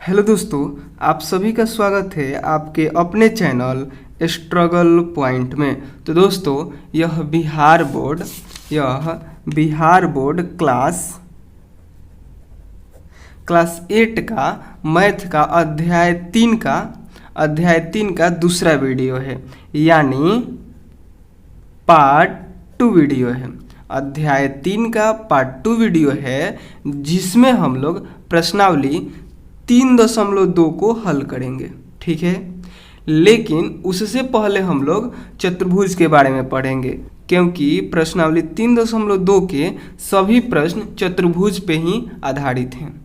Hello दोस्तों, आप सभी का स्वागत है आपके अपने चैनल स्ट्रगल पॉइंट में। तो दोस्तों, यह बिहार बोर्ड क्लास 8 का मैथ का अध्याय 3 का दूसरा वीडियो है, यानी पार्ट 2 वीडियो है। अध्याय 3 का पार्ट 2 वीडियो है जिसमें हम लोग प्रश्नावली 3.2 को हल करेंगे, ठीक है। लेकिन उससे पहले हम लोग चतुर्भुज के बारे में पढ़ेंगे, क्योंकि प्रश्नावली 3.2 के सभी प्रश्न चतुर्भुज पे ही आधारित हैं,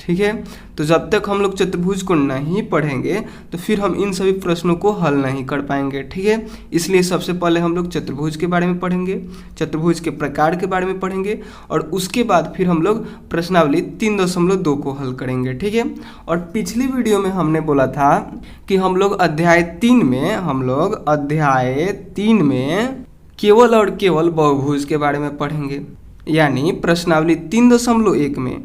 ठीक है। तो जब तक हम लोग चतुर्भुज को नहीं पढ़ेंगे तो फिर हम इन सभी प्रश्नों को हल नहीं कर पाएंगे, ठीक है। इसलिए सबसे पहले हम लोग चतुर्भुज के बारे में पढ़ेंगे, चतुर्भुज के प्रकार के बारे में पढ़ेंगे, और उसके बाद फिर हम लोग प्रश्नावली 3.2 को हल करेंगे, ठीक है। और पिछली वीडियो में हमने बोला था कि हम लोग अध्याय 3 में केवल और केवल बहुभुज के बारे में पढ़ेंगे, यानी प्रश्नावली 3.1 में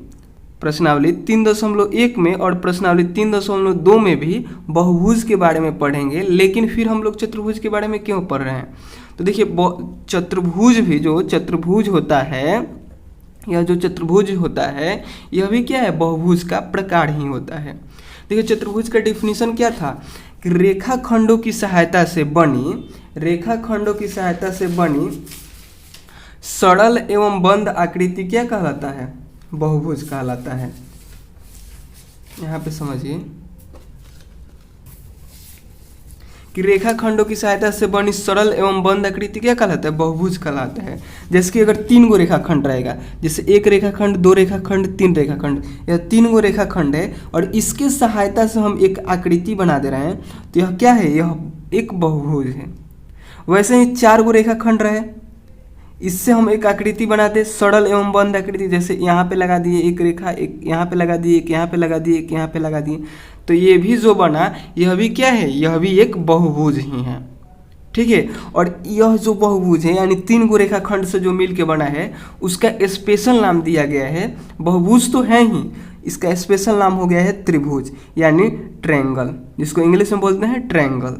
और प्रश्नावली 3.2 में भी बहुभुज के बारे में पढ़ेंगे। लेकिन फिर हम लोग चतुर्भुज के बारे में क्यों पढ़ रहे हैं? तो देखिए, चतुर्भुज होता है, यह भी क्या है, बहुभुज का प्रकार ही होता है। देखिए, चतुर्भुज का डेफिनेशन क्या था कि रेखाखंडों की सहायता से बनी सरल एवं बंद आकृति क्या कहलाता है? बहुभुज कहलाता है। यहाँ पे समझिए कि रेखाखंडों की सहायता से बनी सरल एवं बंद आकृति क्या कहलाता है? बहुभुज कहलाता है। जैसे कि अगर 3 गो रेखाखंड रहेगा, जैसे 1 रेखाखंड, 2 रेखाखंड, 3 रेखाखंड, यह 3 गो रेखाखंड है और इसके सहायता से हम एक आकृति बना दे रहे हैं, तो यह क्या है? यह एक बहुभुज है। वैसे ही 4 गो रेखाखंड रहे, इससे हम एक आकृति बनाते सरल एवं बंद आकृति। जैसे यहाँ पे लगा दिए एक रेखा, एक यहाँ पे लगा दिए, एक यहाँ पे लगा दिए, एक यहाँ पे लगा दिए, तो ये भी जो बना यह भी क्या है? यह भी एक बहुभुज ही है, ठीक है। और यह जो बहुभुज है यानी 3 गो रेखाखंड से जो मिल के बना है, उसका स्पेशल नाम दिया गया है। बहुभुज तो है ही, इसका स्पेशल नाम हो गया है त्रिभुज, यानी ट्रायंगल, जिसको इंग्लिश में बोलते हैं ट्रायंगल।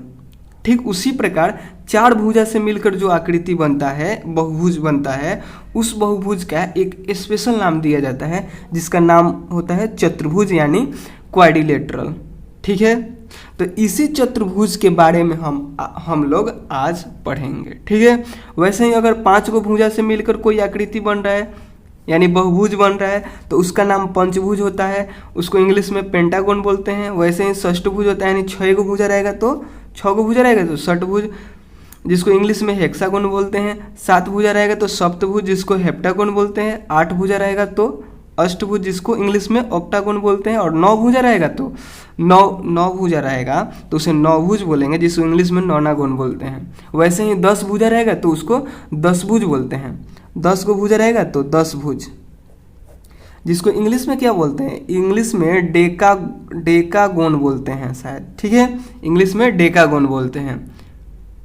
ठीक उसी प्रकार 4 भुजा से मिलकर जो आकृति बनता है, बहुभुज बनता है, उस बहुभुज का एक स्पेशल नाम दिया जाता है, जिसका नाम होता है चतुर्भुज, यानी क्वाड्रिलेटरल, ठीक है। तो इसी चतुर्भुज के बारे में हम लोग आज पढ़ेंगे, ठीक है। वैसे ही अगर 5 गो भुजा से मिलकर कोई आकृति बन रहा है यानी बहुभुज बन रहा है, तो उसका नाम पंचभुज होता है, उसको इंग्लिश में पेंटागोन बोलते हैं। वैसे ही षष्ठभुज होता है, यानी 6 गो भुजा रहेगा तो 6 गो भुजा रहेगा तो षटभुज, जिसको इंग्लिश में हेक्सागोन बोलते हैं। 7 भुजा रहेगा तो सप्तभुज, जिसको हेप्टागोन बोलते हैं। 8 भुजा रहेगा तो अष्टभुज, जिसको इंग्लिश में ऑक्टागोन बोलते हैं। और 9 भुजा रहेगा तो उसे नौभुज बोलेंगे, जिसको इंग्लिश में नौनागोन बोलते हैं। वैसे ही 10 भुजा रहेगा तो उसको 10भुज बोलते हैं। 10 गो भुजा रहेगा तो 10भुज, जिसको इंग्लिश में क्या बोलते हैं? इंग्लिश में डेकागोन बोलते हैं शायद, ठीक है। इंग्लिश में डेकागोन बोलते हैं,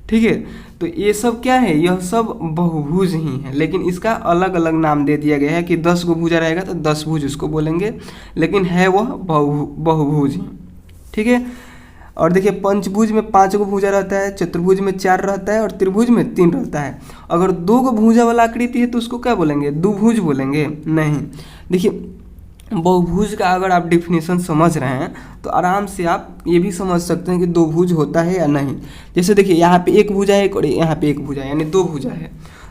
ठीक है। तो ये सब क्या है? यह सब बहुभुज ही है, लेकिन इसका अलग अलग नाम दे दिया गया है कि 10 गो भुजा रहेगा तो 10भुज उसको बोलेंगे, लेकिन है वह बहुभुज ही, ठीक है। और देखिए, पंचभुज में 5 गो भुजा रहता है, चतुर्भुज में 4 रहता है और त्रिभुज में 3 रहता है। अगर 2 गो भुजा वाला आकृति है तो उसको क्या बोलेंगे? द्विभुज बोलेंगे? नहीं। देखिए, बहुभुज का अगर आप डिफिनीशन समझ रहे हैं तो आराम से आप ये भी समझ सकते हैं कि 2 भुज होता है या नहीं। जैसे देखिए, यहाँ पे 1 भुजा है और यहाँ पे 1 भुजा है, यानी 2 भुजा है।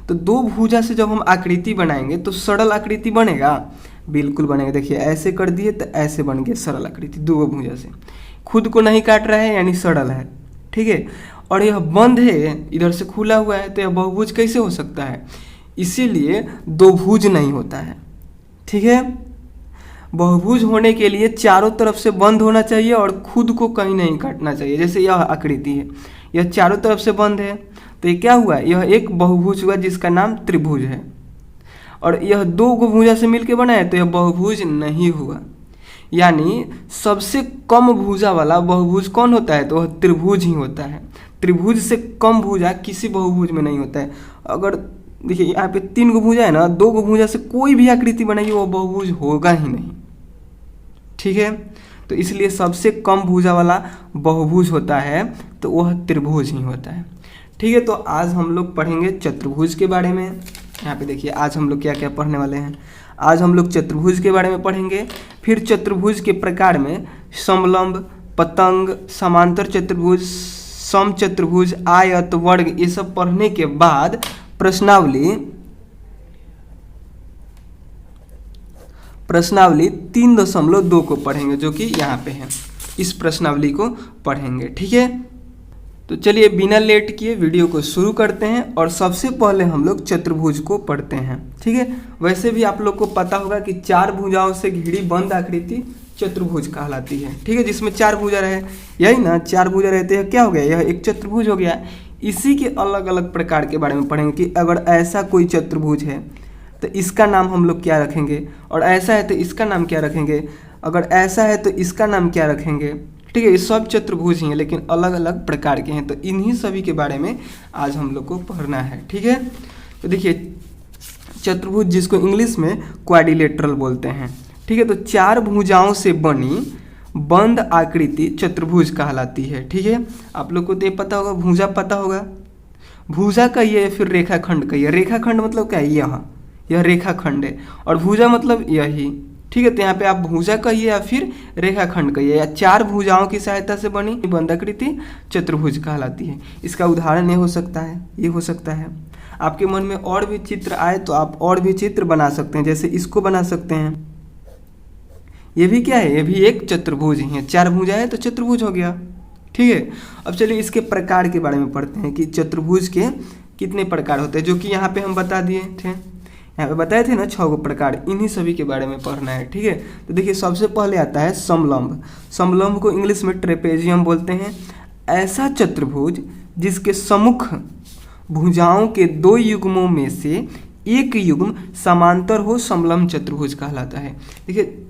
तो 2 भुजा से जब हम आकृति बनाएंगे तो सरल आकृति बनेगा? बिल्कुल बनेगा। देखिए, ऐसे कर दिए तो ऐसे बन गया सरल आकृति 2 भुजा से। खुद को नहीं काट रहा है यानी सरल है, ठीक है। और यह बंद है, इधर से खुला हुआ है, तो यह बहुभुज कैसे हो सकता है? इसीलिए 2 भुज नहीं होता है, ठीक है। बहुभुज होने के लिए चारों तरफ से बंद होना चाहिए और खुद को कहीं नहीं काटना चाहिए। जैसे यह आकृति है, यह चारों तरफ से बंद है, तो ये क्या हुआ? यह एक बहुभुज हुआ जिसका नाम त्रिभुज है। और यह 2 गो भुजा से मिलकर बना है तो यह बहुभुज नहीं हुआ। यानी सबसे कम भुजा वाला बहुभुज कौन होता है? तो वह त्रिभुज ही होता है। त्रिभुज से कम भुजा किसी बहुभुज में नहीं होता है। अगर देखिए, यहाँ पे 3 गो भुजा है ना, 2 गो भुजा से कोई भी आकृति बनाइए वो बहुभुज होगा ही नहीं, ठीक है। तो इसलिए सबसे कम भुजा वाला बहुभुज होता है तो वह त्रिभुज ही होता है। ठीक है, तो आज हम लोग पढ़ेंगे चतुर्भुज के बारे में। यहाँ पे देखिए आज हम लोग क्या क्या पढ़ने वाले हैं। आज हम लोग चतुर्भुज के बारे में पढ़ेंगे, फिर चतुर्भुज के प्रकार में समलंब, पतंग, समांतर चतुर्भुज, समचतुर्भुज, आयत, वर्ग, ये सब पढ़ने के बाद प्रश्नावली 3.2 को पढ़ेंगे, जो कि यहाँ पे है। इस प्रश्नावली को पढ़ेंगे। ठीक है, तो चलिए बिना लेट किए वीडियो को शुरू करते हैं और सबसे पहले हम लोग चतुर्भुज को पढ़ते हैं। ठीक है, वैसे भी आप लोग को पता होगा कि 4 भुजाओं से घिरी बंद आकृति चतुर्भुज कहलाती है। ठीक है, जिसमें 4 भुजा रहे, यही ना, 4 भुजा रहते हैं, क्या हो गया, यह एक चतुर्भुज हो गया। इसी के अलग अलग प्रकार के बारे में पढ़ेंगे कि अगर ऐसा कोई चतुर्भुज है तो इसका नाम हम लोग क्या रखेंगे, और ऐसा है तो इसका नाम क्या रखेंगे, अगर ऐसा है तो इसका नाम क्या रखेंगे। ठीक है, ये सब चतुर्भुज ही हैं लेकिन अलग अलग प्रकार के हैं, तो इन्हीं सभी के बारे में आज हम लोग को पढ़ना है। ठीक है, तो देखिए चतुर्भुज जिसको इंग्लिश में क्वाड्रिलेटरल बोलते हैं। ठीक है, तो 4 भुजाओं से बनी बंद आकृति चतुर्भुज कहलाती है। ठीक है, आप लोग को तो ये पता होगा, भुजा पता होगा, भुजा कहिए या फिर रेखाखंड कहिए। रेखाखंड मतलब क्या है, यह रेखाखंड है, और भुजा मतलब यही। ठीक है, तो यहाँ पे आप भुजा कहिए या फिर रेखाखंड कहिए, या 4 भुजाओं की सहायता से बनी बंद आकृति चतुर्भुज कहलाती है। इसका उदाहरण ये हो सकता है, ये हो सकता है। आपके मन में और भी चित्र आए तो आप और भी चित्र बना सकते हैं, जैसे इसको बना सकते हैं। ये भी क्या है, ये भी एक चतुर्भुज ही है, 4 भुजा है तो चतुर्भुज हो गया। ठीक है, अब चलिए इसके प्रकार के बारे में पढ़ते हैं कि चतुर्भुज के कितने प्रकार होते हैं, जो कि यहाँ पे हम बता दिए थे, यहाँ पे बताए थे ना 6 प्रकार, इन्हीं सभी के बारे में पढ़ना है। ठीक है, तो देखिए सबसे पहले आता है समलंब। समलंब को इंग्लिश में ट्रेपेजियम बोलते हैं। ऐसा चतुर्भुज जिसके सम्मुख भुजाओं के 2 युग्मों में से एक युग्म समांतर हो समलंब चतुर्भुज कहलाता है। देखिए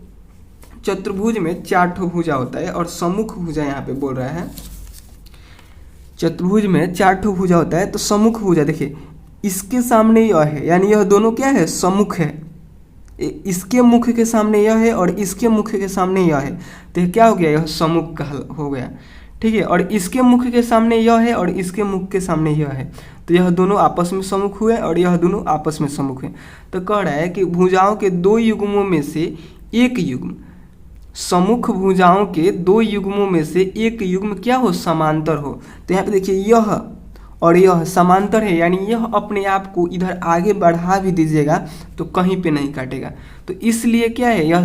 चतुर्भुज में 4 भुजा होता है और सम्मुख भुजा यहाँ पे बोल रहा है। चतुर्भुज में 4 भुजा होता है, तो सम्मुख भुजा देखिए इसके सामने यह है, यानी यह दोनों क्या है, सम्मुख है। इसके मुख के सामने यह है और इसके मुख के सामने यह है, तो क्या हो गया, यह सम्मुख हो गया। ठीक है, और इसके मुख के सामने यह है और इसके मुख के सामने यह है, तो यह दोनों आपस में सम्मुख हुए और यह दोनों आपस में सम्मुख हुए। तो कह रहा है कि भुजाओं के 2 युग्मों में से एक युग्म, सम्मुख भुजाओं के 2 युग्मों में से एक युग्म क्या हो, समांतर हो। तो यहाँ पे देखिए यह और यह समांतर है, यानी यह अपने आप को इधर आगे बढ़ा भी दीजिएगा तो कहीं पे नहीं काटेगा, तो इसलिए क्या है, यह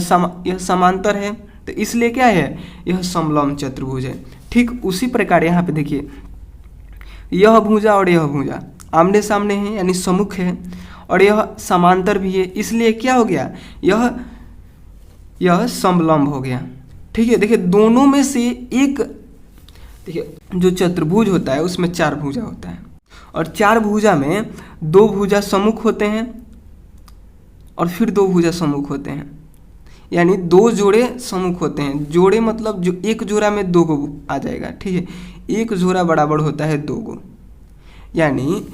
समांतर है, तो इसलिए क्या है, यह समलंब चतुर्भुज है। ठीक उसी प्रकार यहाँ पे देखिए यह भुजा और यह भुजा आमने सामने है, यानी सम्मुख है, और यह समांतर भी है, इसलिए क्या हो गया, यह समलंब हो गया। ठीक है, देखिए दोनों में से एक, देखिए जो चतुर्भुज होता है उसमें 4 भुजा होता है, और 4 भुजा में 2 भुजा सम्मुख होते हैं और फिर 2 भुजा सम्मुख होते हैं, यानी 2 जोड़े सम्मुख होते हैं। जोड़े मतलब जो एक जोड़ा में 2 गो आ जाएगा। ठीक है, एक जोड़ा बराबर होता है 2 गो, यानी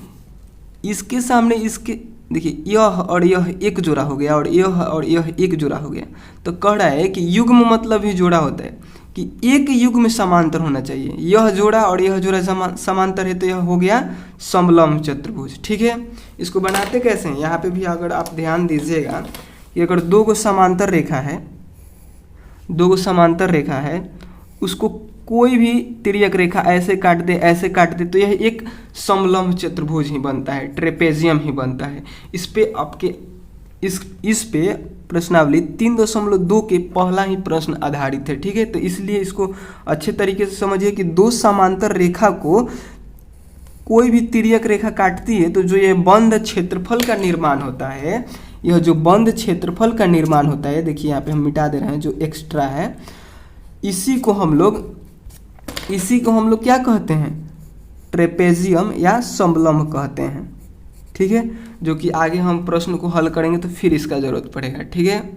इसके सामने इसके, देखिए यह और यह एक जोड़ा हो गया और यह एक जोड़ा हो गया। तो कह रहा है कि युग्म मतलब ही जोड़ा होता है, कि एक युग्म में समांतर होना चाहिए। यह जोड़ा और यह जोड़ा समांतर है, तो यह हो गया समलंब चतुर्भुज। ठीक है, इसको बनाते कैसे हैं, यहाँ पे भी अगर आप ध्यान दीजिएगा कि अगर 2 गो समांतर रेखा है, 2 गो समांतर रेखा है, उसको कोई भी तिर्यक रेखा ऐसे काट दे, ऐसे काट दे, तो यह एक समलंब चतुर्भुज ही बनता है, ट्रेपेजियम ही बनता है। इस पे आपके इस पे प्रश्नावली 3.2 के पहला ही प्रश्न आधारित है। ठीक है, तो इसलिए इसको अच्छे तरीके से समझिए कि 2 समांतर रेखा को कोई भी तिर्यक रेखा काटती है, तो जो ये बंद क्षेत्रफल का निर्माण होता है, यह जो बंद क्षेत्रफल का निर्माण होता है, देखिए यहाँ पे हम मिटा दे रहे हैं जो एक्स्ट्रा है, इसी को हम लोग क्या कहते हैं, ट्रेपेजियम या समलंब कहते हैं। ठीक है, जो कि आगे हम प्रश्न को हल करेंगे तो फिर इसका जरूरत पड़ेगा। ठीक है,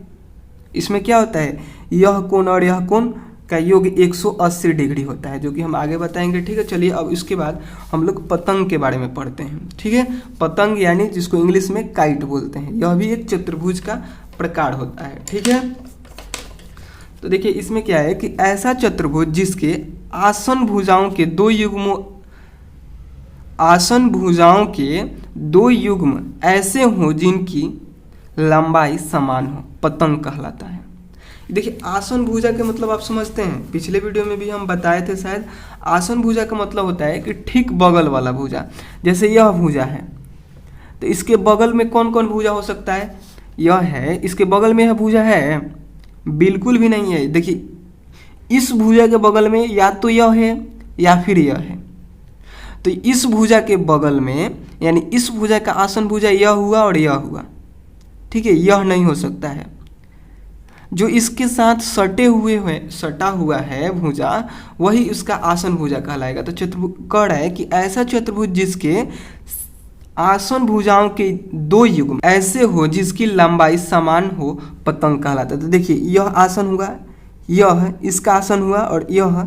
इसमें क्या होता है, यह कोण और यह कोण का योग 180 डिग्री होता है, जो कि हम आगे बताएंगे। ठीक है, चलिए अब इसके बाद हम लोग पतंग के बारे में पढ़ते हैं। ठीक है, पतंग यानी जिसको इंग्लिश में काइट बोलते हैं, यह भी एक चतुर्भुज का प्रकार होता है। ठीक है, तो देखिए इसमें क्या है कि ऐसा चतुर्भुज जिसके आसन भुजाओं के दो युग्म ऐसे हो जिनकी लंबाई समान हो, पतंग कहलाता है। देखिए आसन भुजा के मतलब आप समझते हैं, पिछले वीडियो में भी हम बताए थे शायद। आसन भुजा का मतलब होता है कि ठीक बगल वाला भुजा। जैसे यह भुजा है तो इसके बगल में कौन कौन भुजा हो सकता है? यह है, इसके बगल में यह भुजा है? बिल्कुल भी नहीं है। देखिए इस भुजा के बगल में या तो यह है या फिर यह है। तो इस भुजा के बगल में यानी इस भुजा का आसन भुजा यह हुआ और यह हुआ, ठीक है, यह नहीं हो सकता है। जो इसके साथ सटा हुआ है भुजा, वही उसका आसन भुजा कहलाएगा। तो चतुर्भुज कह रहा है कि ऐसा चतुर्भुज जिसके आसन भुजाओं के दो युग्म ऐसे हो जिसकी लंबाई समान हो, पतंग कहलाता है। तो देखिए यह आसन हुआ, यह इसका आसन हुआ, और यह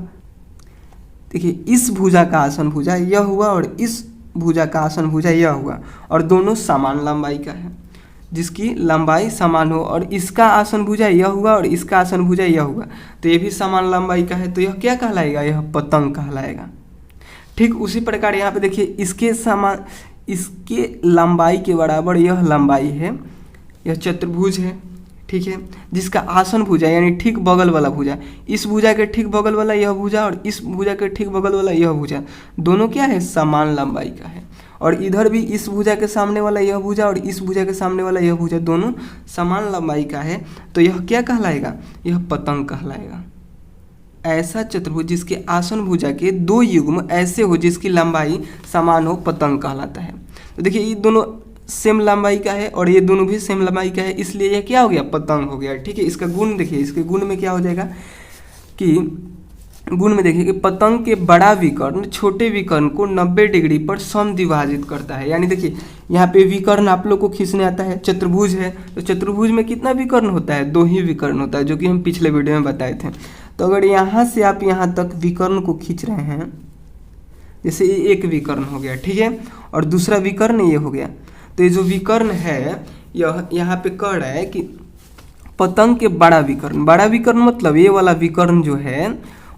देखिए इस भुजा का आसन भुजा यह हुआ और इस भुजा का आसन भुजा यह हुआ, और दोनों समान लंबाई का है, जिसकी लंबाई समान हो। और इसका आसन भुजा यह हुआ और इसका आसन भुजा यह हुआ, तो ये भी समान लंबाई का है। तो यह क्या कहलाएगा? यह पतंग कहलाएगा। ठीक उसी प्रकार यहाँ पे देखिए इसके लंबाई के बराबर यह लंबाई है, यह चतुर्भुज है, ठीक है, जिसका आसन भुजा यानी ठीक बगल वाला भुजा, इस भुजा के ठीक बगल वाला यह भुजा और इस भुजा के ठीक बगल वाला यह भुजा, दोनों क्या है? समान लंबाई का है। और इधर भी इस भुजा के सामने वाला यह भुजा और इस भुजा के सामने वाला यह भुजा, दोनों समान लंबाई का है। तो यह क्या कहलाएगा? यह पतंग कहलाएगा। ऐसा चतुर्भुज जिसके आसन भुजा के दो युग्म ऐसे हो जिसकी लंबाई समान हो, पतंग कहलाता है। तो देखिए ये दोनों सेम लंबाई का है और ये दोनों भी सेम लंबाई का है, इसलिए यह क्या हो गया? पतंग हो गया, ठीक है। इसका गुण देखिए, इसके गुण में क्या हो जाएगा कि गुण में देखिए कि पतंग के बड़ा विकर्ण छोटे विकर्ण को 90 डिग्री पर समद्विभाजित करता है। यानी देखिए यहाँ पे विकर्ण आप लोग को खींचने आता है, चतुर्भुज है तो चतुर्भुज में कितना विकर्ण होता है? 2 ही विकर्ण होता है, जो कि हम पिछले वीडियो में बताए थे। तो अगर यहाँ से आप यहाँ तक विकर्ण को खींच रहे हैं, जैसे ये एक विकर्ण हो गया, ठीक है, और दूसरा विकर्ण ये हो गया, तो ये जो विकर्ण है यह यहाँ पे कह रहा है कि पतंग के बड़ा विकर्ण मतलब ये वाला विकर्ण जो है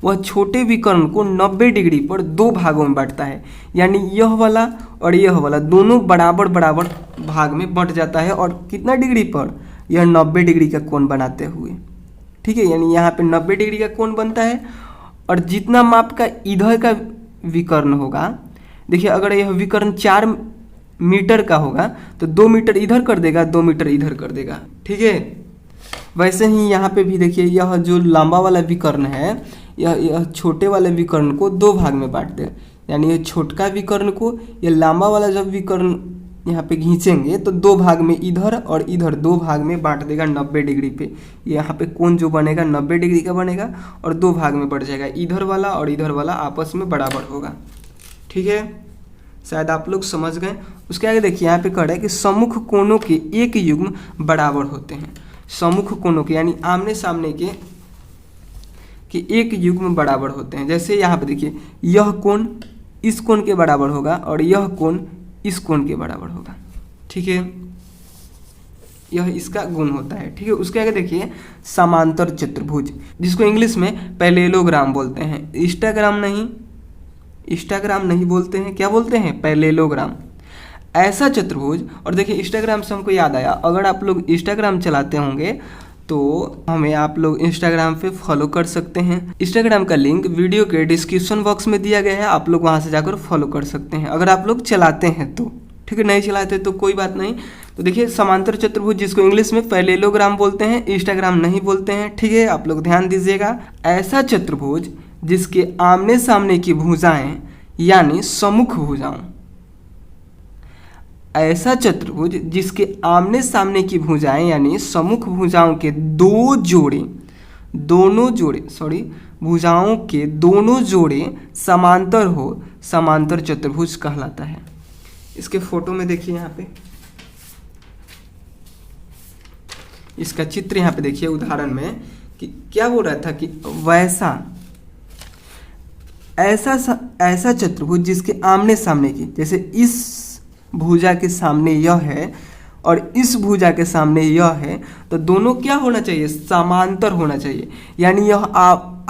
वह छोटे विकर्ण को 90 डिग्री पर 2 भागों में बांटता है। यानी यह वाला और यह वाला दोनों बराबर बराबर भाग में बंट जाता है, और कितना डिग्री पर? यह 90 डिग्री का कोण बनाते हुए, ठीक है। यानी यहाँ पे 90 डिग्री का कोण बनता है, और जितना माप का इधर का विकर्ण होगा, देखिए अगर यह विकर्ण 4 मीटर का होगा तो 2 मीटर इधर कर देगा, 2 मीटर इधर कर देगा, ठीक है। वैसे ही यहाँ पे भी देखिए यह जो लंबा वाला विकर्ण है यह छोटे वाले विकर्ण को 2 भाग में बांट दे। यानी यह छोटका विकर्ण को यह लंबा वाला जब विकर्ण यहाँ पे खींचेंगे तो 2 भाग में इधर और इधर 2 भाग में बांट देगा 90 डिग्री पे। यहाँ पे कोण जो बनेगा 90 डिग्री का बनेगा और 2 भाग में बढ़ जाएगा, इधर वाला और इधर वाला आपस में बराबर होगा, ठीक है। शायद आप लोग समझ गए। उसके आगे देखिए यहाँ पे कह रहा है कि सम्मुख कोणों के एक युग्म बराबर होते हैं। सम्मुख कोणों के यानी आमने सामने के एक युग्म बराबर होते हैं। जैसे यहाँ पे देखिए यह कोण इस कोण के बराबर होगा और यह कोण इस कोण के बराबर होगा, ठीक है। यह इसका गुण होता है, ठीक है। उसके आगे देखिए समांतर चतुर्भुज, जिसको इंग्लिश में पैरेललोग्राम बोलते हैं। इंस्टाग्राम नहीं बोलते हैं, क्या बोलते हैं? पैरेललोग्राम। ऐसा चतुर्भुज, और देखिए इंस्टाग्राम से हमको याद आया, अगर आप लोग इंस्टाग्राम चलाते होंगे तो हमें आप लोग इंस्टाग्राम पे फॉलो कर सकते हैं। इंस्टाग्राम का लिंक वीडियो के डिस्क्रिप्शन बॉक्स में दिया गया है, आप लोग वहां से जाकर फॉलो कर सकते हैं अगर आप लोग चलाते हैं तो, ठीक है। नहीं चलाते तो कोई बात नहीं। तो देखिए समांतर चतुर्भुज, जिसको इंग्लिश में पैरेललोग्राम बोलते हैं, इंस्टाग्राम नहीं बोलते हैं, ठीक है। आप लोग ध्यान दीजिएगा। ऐसा चतुर्भुज जिसके आमने सामने की भुजाएं यानी सम्मुख भुजाओं, ऐसा चतुर्भुज जिसके आमने सामने की भुजाएं यानी सम्मुख भुजाओं के भुजाओं के दोनों जोड़े समांतर हो, समांतर चतुर्भुज कहलाता है। इसके फोटो में देखिए, यहाँ पे इसका चित्र यहाँ पे देखिए उदाहरण में कि क्या बोल रहा था कि ऐसा चतुर्भुज जिसके आमने सामने की, जैसे इस भुजा के सामने यह है, और इस भुजा के सामने यह है, तो दोनों क्या होना चाहिए, समांतर होना चाहिए। यानी यह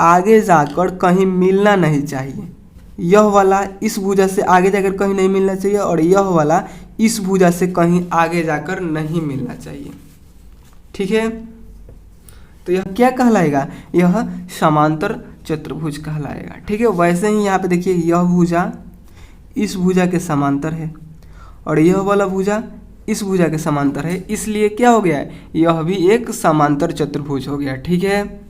आगे जाकर कहीं मिलना नहीं चाहिए। यह वाला इस भुजा से आगे जाकर कहीं नहीं मिलना चाहिए और यह वाला इस भुजा से कहीं आगे जाकर नहीं मिलना चाहिए। ठीक है, तो यह क्या कहलाएगा, यह समांतर चतुर्भुज कहलाएगा। ठीक है, वैसे ही यहाँ पे देखिए यह भुजा इस भुजा के समांतर है और यह वाला भुजा इस भुजा के समांतर है, इसलिए क्या हो गया, यह भी एक समांतर चतुर्भुज हो गया। ठीक है,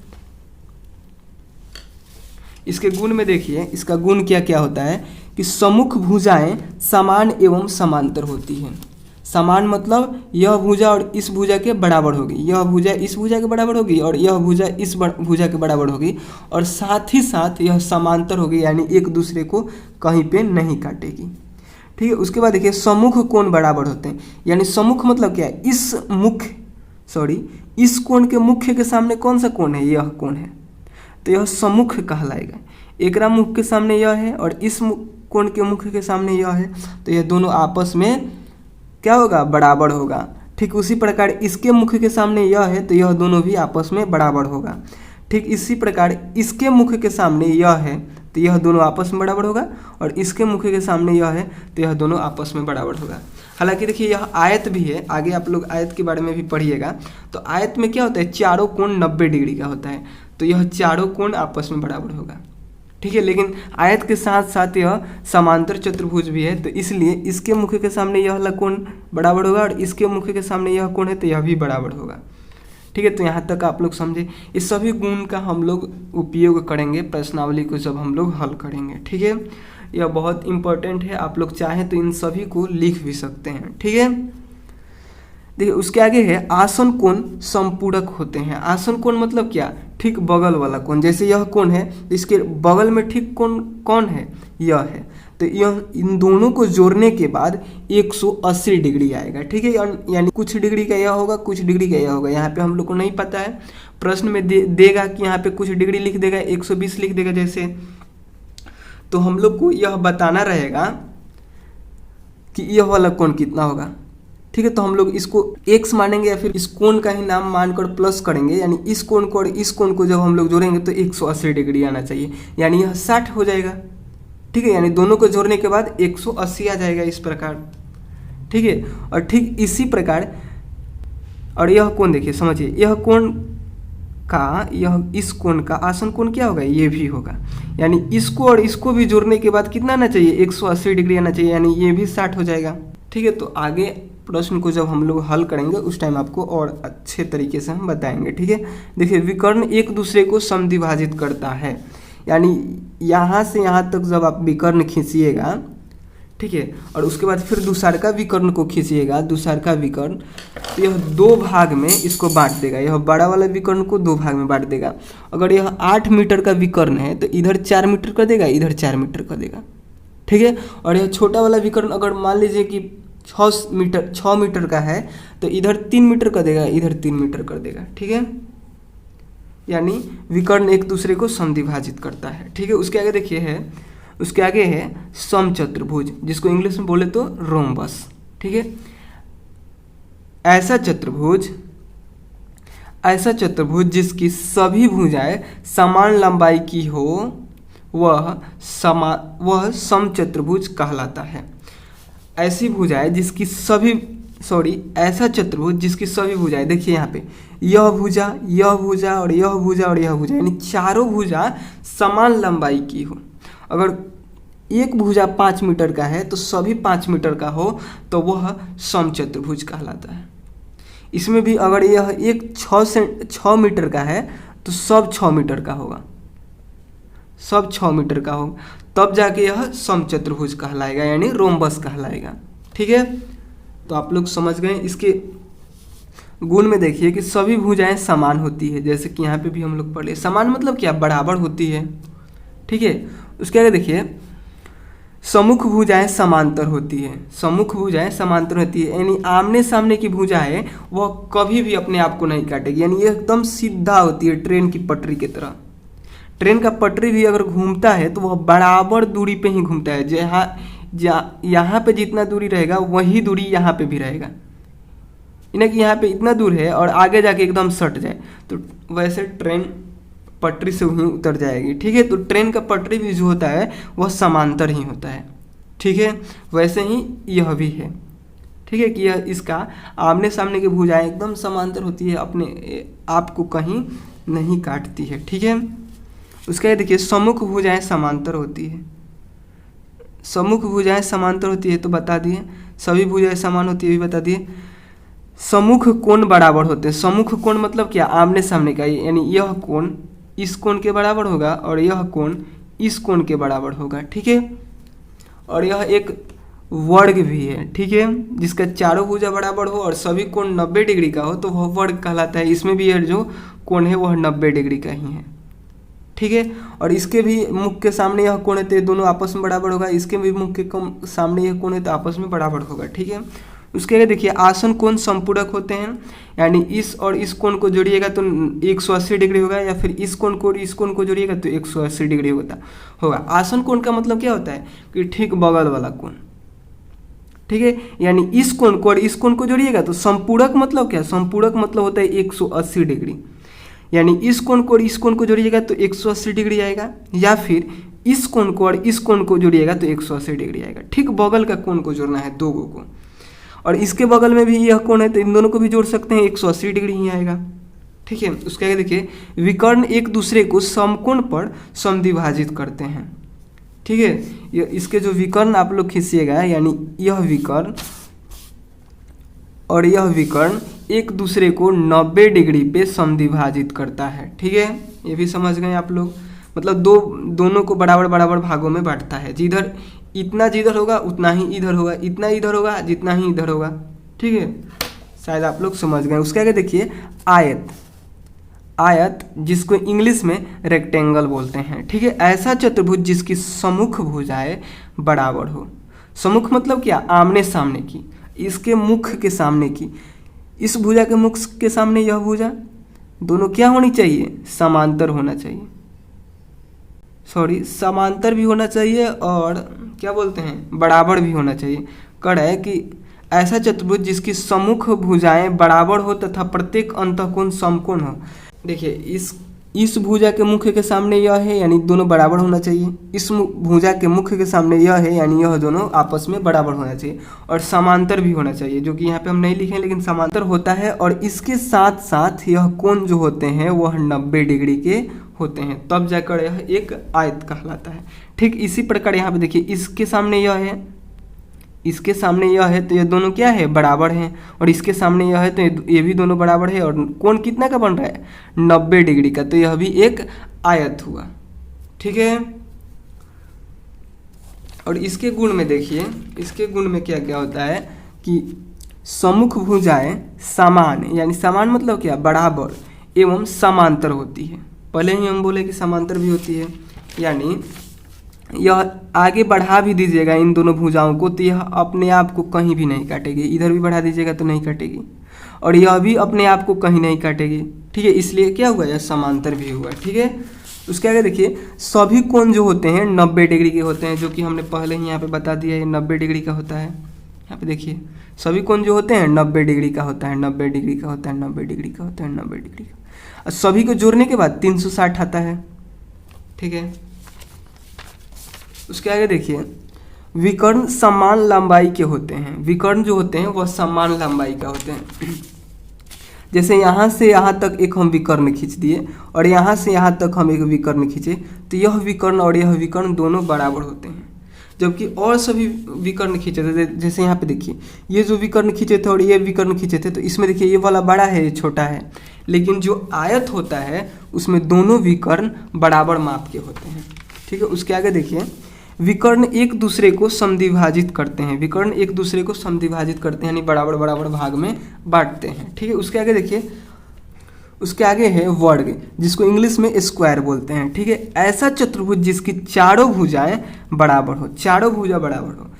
इसके गुण में देखिए, इसका गुण क्या क्या होता है कि सम्मुख भुजाएं समान एवं समांतर होती हैं। समान मतलब यह भुजा और इस भुजा के बराबर होगी, यह भुजा इस भुजा के बराबर होगी और यह भुजा इस भुजा के बराबर होगी, और साथ ही साथ यह समांतर होगी, यानी एक दूसरे को कहीं पे नहीं काटेगी। ठीक है, उसके बाद देखिए सम्मुख कोण बराबर होते हैं। यानी सम्मुख मतलब क्या है, इस कोण के मुख्य के सामने कौन सा कोण है, यह कोण है, तो यह सम्मुख कहलाएगा। एकरा मुख के सामने यह है और इस कोण के मुख के सामने यह है, तो यह दोनों आपस में क्या होगा, बराबर होगा। ठीक उसी प्रकार इसके मुख के सामने यह है, तो यह दोनों भी आपस में बराबर होगा। ठीक इसी प्रकार इसके मुख के सामने यह है, तो यह दोनों आपस में बराबर होगा, और इसके मुख के सामने यह है, तो यह दोनों आपस में बराबर होगा। हालांकि देखिए यह आयत भी है, आगे आप लोग आयत के बारे में भी पढ़िएगा। तो आयत में क्या होता है, चारों कोण 90 डिग्री का होता है, तो यह चारों कोण आपस में बराबर होगा। ठीक है, लेकिन आयत के साथ साथ यह समांतर चतुर्भुज भी है, तो इसलिए इसके मुख के सामने यह वाला कोण बराबर होगा और इसके मुख के सामने यह कोण है, तो यह भी बराबर होगा। ठीक है, तो यहाँ तक आप लोग समझे। इस सभी गुण का हम लोग उपयोग करेंगे प्रश्नावली को जब हम लोग हल करेंगे। ठीक है, यह बहुत इंपॉर्टेंट है, आप लोग चाहें तो इन सभी को लिख भी सकते हैं। ठीक है, देखिए उसके आगे है आसन कोण संपूरक होते हैं। आसन कोण मतलब क्या, ठीक बगल वाला कोण। जैसे यह कोण है, इसके बगल में ठीक कोण कौन है, यह है, तो यह इन दोनों को जोड़ने के बाद 180 डिग्री आएगा। ठीक है, यानी कुछ डिग्री का यह होगा, कुछ डिग्री का यह होगा। यहाँ पे हम लोग को नहीं पता है, प्रश्न में देगा कि यहाँ पे कुछ डिग्री लिख देगा, 120 लिख देगा जैसे, तो हम लोग को यह बताना रहेगा कि यह वाला कोण कितना होगा। ठीक है, तो हम लोग इसको x मानेंगे या फिर इस कोण का ही नाम मानकर प्लस करेंगे, यानी इस कोण को और इस कोण को जब हम लोग जोड़ेंगे तो 180 डिग्री आना चाहिए, यानी यह 60 हो जाएगा। ठीक है, यानी दोनों को जोड़ने के बाद 180 आ जाएगा इस प्रकार। ठीक है, और ठीक इसी प्रकार, और यह कोण देखिए, समझिए यह कोण का, यह इस कोण का आसन कोण क्या होगा, ये भी होगा। यानी इसको और इसको भी जोड़ने के बाद कितना आना चाहिए, 180 डिग्री आना चाहिए, यानी ये भी 60 हो जाएगा। ठीक है, तो आगे प्रश्न को जब हम लोग हल करेंगे उस टाइम आपको और अच्छे तरीके से हम बताएंगे। ठीक है, देखिए विकर्ण एक दूसरे को समद्विभाजित करता है, यानी यहाँ से यहाँ तक जब आप विकर्ण खींचिएगा, ठीक है, और उसके बाद फिर दूसरा विकर्ण को खींचिएगा, दूसरा विकर्ण, तो यह 2 भाग में इसको बांट देगा। यह बड़ा वाला विकर्ण को 2 भाग में बांट देगा। अगर यह 8 मीटर का विकर्ण है तो इधर 4 मीटर कर देगा, इधर 4 मीटर कर देगा। ठीक है, और यह छोटा वाला विकर्ण अगर मान लीजिए कि 6 मीटर का है तो इधर 3 मीटर कर देगा, इधर 3 मीटर कर देगा। ठीक है, यानी विकर्ण एक दूसरे को समद्विभाजित करता है। ठीक है, उसके आगे देखिए है, उसके आगे है समचतुर्भुज, जिसको इंग्लिश में बोले तो रोम्बस। ठीक है, ऐसा चतुर्भुज जिसकी सभी भुजाएं समान लंबाई की हो वह समचतुर्भुज कहलाता है। ऐसी भुजाएं जिसकी सभी ऐसा चतुर्भुज जिसकी सभी भुजाएं, देखिए यहाँ पे यह भुजा और यह भुजा और यह भुजा, यानी चारों भुजा समान लंबाई की हो। अगर एक भुजा 5 मीटर का है तो सभी 5 मीटर का हो तो वह समचतुर्भुज कहलाता है। इसमें भी अगर यह एक 6 मीटर का है तो सब 6 मीटर का होगा, सब 6 मीटर का होगा, तब जाके यह समचतुर्भुज कहलाएगा, यानी रोम्बस कहलाएगा। ठीक है, तो आप लोग समझ गए। इसके गुण में देखिए कि सभी भुजाएं समान होती है, जैसे कि यहाँ पे भी हम लोग पढ़े। समान मतलब क्या, बराबर होती है। ठीक है, उसके आगे देखिए सम्मुख भुजाएं समांतर होती है। सम्मुख भुजाएं समांतर होती है, यानी आमने सामने की भुजा है वह कभी भी अपने आप को नहीं काटेगी, यानी ये एकदम सीधा होती है, ट्रेन की पटरी की तरह। ट्रेन का पटरी भी अगर घूमता है तो वह बराबर दूरी पे ही घूमता है। यहाँ पे जितना दूरी रहेगा वही दूरी यहाँ पे भी रहेगा। यानी कि यहाँ पे इतना दूर है और आगे जाके एकदम सट जाए, तो वैसे ट्रेन पटरी से वहीं उतर जाएगी। ठीक है, तो ट्रेन का पटरी भी जो होता है वह समांतर ही होता है। ठीक है, वैसे ही यह भी है। ठीक है, कि यह इसका आमने सामने की भुजाएं एकदम समांतर होती है, अपने आप को कहीं नहीं काटती है। ठीक है, उसका देखिए सम्मुख भुजाएं समांतर होती है। सम्मुख भुजाएं समांतर होती है तो बता दिए, सभी भुजाएं समान होती है भी बता दिए। सम्मुख कोण बराबर होते हैं। सम्मुख कोण मतलब क्या, आमने सामने का, यानी यह कोण इस कोण के बराबर होगा और यह कोण इस कोण के बराबर होगा। ठीक है, और यह एक वर्ग भी है। ठीक है, जिसका चारों भुजा बराबर हो और सभी कोण 90 डिग्री का हो तो वह वर्ग कहलाता है। इसमें भी यह जो कोण है वह 90 डिग्री का ही है। ठीक है, और इसके भी मुख के सामने यह कोण है तो दोनों आपस में बराबर होगा, इसके भी मुख के सामने यह कोण है तो आपस में बराबर होगा। ठीक है, उसके आगे देखिए आसन कोण संपूरक होते हैं, यानी इस और इस कोण को जोड़िएगा तो 180 डिग्री होगा, या फिर इस कोण को इस कोण को जोड़िएगा तो 180 डिग्री होगा। आसन कोण का मतलब क्या होता है कि ठीक बगल वाला कोण। ठीक है, यानी इस कोण को और इस कोण को जोड़िएगा तो संपूरक मतलब क्या, संपूरक मतलब होता है 180 डिग्री, यानी इस कोण को और इस कोण को जोड़िएगा तो 180 डिग्री आएगा, या फिर इस कोण को और इस कोण को जोड़िएगा तो 180 डिग्री आएगा। ठीक बगल का कोण को जोड़ना है, दो को, और इसके बगल में भी यह कोण है तो इन दोनों को भी जोड़ सकते हैं, 180 डिग्री ही आएगा। ठीक है, उसके आगे देखिए विकर्ण एक दूसरे को समकोण पर समद्विभाजित करते हैं। ठीक है, इसके जो विकर्ण आप लोग खींचिएगा, यानी यह विकर्ण और यह विकर्ण एक दूसरे को 90 डिग्री पे समद्विभाजित करता है। ठीक है, ये भी समझ गए आप लोग, मतलब दोनों को बराबर बराबर भागों में बांटता है। जिधर इतना जिधर होगा उतना ही इधर होगा, इतना इधर होगा जितना ही इधर होगा। ठीक है, शायद आप लोग समझ गए। उसके आगे देखिए आयत। आयत जिसको इंग्लिश में रेक्टेंगल बोलते हैं। ठीक है, ऐसा चतुर्भुज जिसकी सम्मुख भुजाएं बराबर हो। सम्मुख मतलब क्या, आमने सामने की, इसके मुख के सामने की, इस भुजा के मुख के सामने यह भुजा, दोनों क्या होनी चाहिए, समांतर होना चाहिए। समांतर भी होना चाहिए और क्या बोलते हैं, बराबर भी होना चाहिए। कड़ है कि ऐसा चतुर्भुज जिसकी सम्मुख भुजाएं बराबर हो तथा प्रत्येक अंतःकोण समकोण हो। देखिए इस भुजा के मुख के सामने यह है, यानी दोनों बराबर होना चाहिए। इस भुजा के मुख के सामने यह है, यानी यह दोनों आपस में बराबर होना चाहिए, और समांतर भी होना चाहिए, जो कि यहाँ पे हम नहीं लिखे लेकिन समांतर होता है। और इसके साथ साथ यह कोण जो होते हैं वह 90 डिग्री के होते हैं, तब जाकर यह एक आयत कहलाता है। ठीक इसी प्रकार यहाँ पे देखिए इसके सामने यह है, इसके सामने यह है तो ये दोनों क्या है, बराबर हैं, और इसके सामने यह है तो ये भी दोनों बराबर है। और कोण कितना का बन रहा है, 90 डिग्री का, तो यह भी एक आयत हुआ। ठीक है, और इसके गुण में देखिए, इसके गुण में क्या क्या होता है कि सम्मुख भुजाएं समान, यानी समान मतलब क्या, बराबर एवं समांतर होती है। पहले ही हम बोले कि समांतर भी होती है, यानी यह आगे बढ़ा भी दीजिएगा इन दोनों भुजाओं को तो यह अपने आप को कहीं भी नहीं काटेगी, इधर भी बढ़ा दीजिएगा तो नहीं काटेगी, और यह भी अपने आप को कहीं नहीं काटेगी। ठीक है, इसलिए क्या हुआ, यह समांतर भी हुआ। ठीक है, उसके आगे देखिए सभी कोण जो होते हैं 90 डिग्री के होते हैं, जो कि हमने पहले ही यहाँ पे बता दिया है, 90 डिग्री का होता है। यहाँ पे देखिए सभी कोण जो होते हैं 90 डिग्री का होता है, 90 डिग्री का होता है, 90 डिग्री का होता है, 90 डिग्री का, और सभी को जोड़ने के बाद 360 आता है। ठीक है, उसके आगे देखिए विकर्ण समान लंबाई के होते हैं। विकर्ण जो होते हैं वह समान लंबाई का होते हैं। जैसे यहाँ से यहाँ तक एक हम विकर्ण खींच दिए और यहाँ से यहाँ तक हम एक विकर्ण खींचे, तो यह विकर्ण और यह विकर्ण दोनों बराबर होते हैं। जबकि और सभी विकर्ण खींचे थे, जैसे यहाँ पे देखिए ये जो विकर्ण खींचे थे और ये विकर्ण खींचे थे, तो इसमें देखिए ये वाला बड़ा है, ये छोटा है, लेकिन जो आयत होता है उसमें दोनों विकर्ण बराबर माप के होते हैं। ठीक है, उसके आगे देखिए विकर्ण एक दूसरे को समद्विभाजित करते हैं। विकर्ण एक दूसरे को समद्विभाजित करते हैं, यानी बराबर बराबर भाग में बांटते हैं। ठीक है, उसके आगे देखिए, उसके आगे है वर्ग, जिसको इंग्लिश में स्क्वायर बोलते हैं। ठीक है, ऐसा चतुर्भुज जिसकी चारों भुजाएं बराबर हो, चारों भुजा बराबर हो,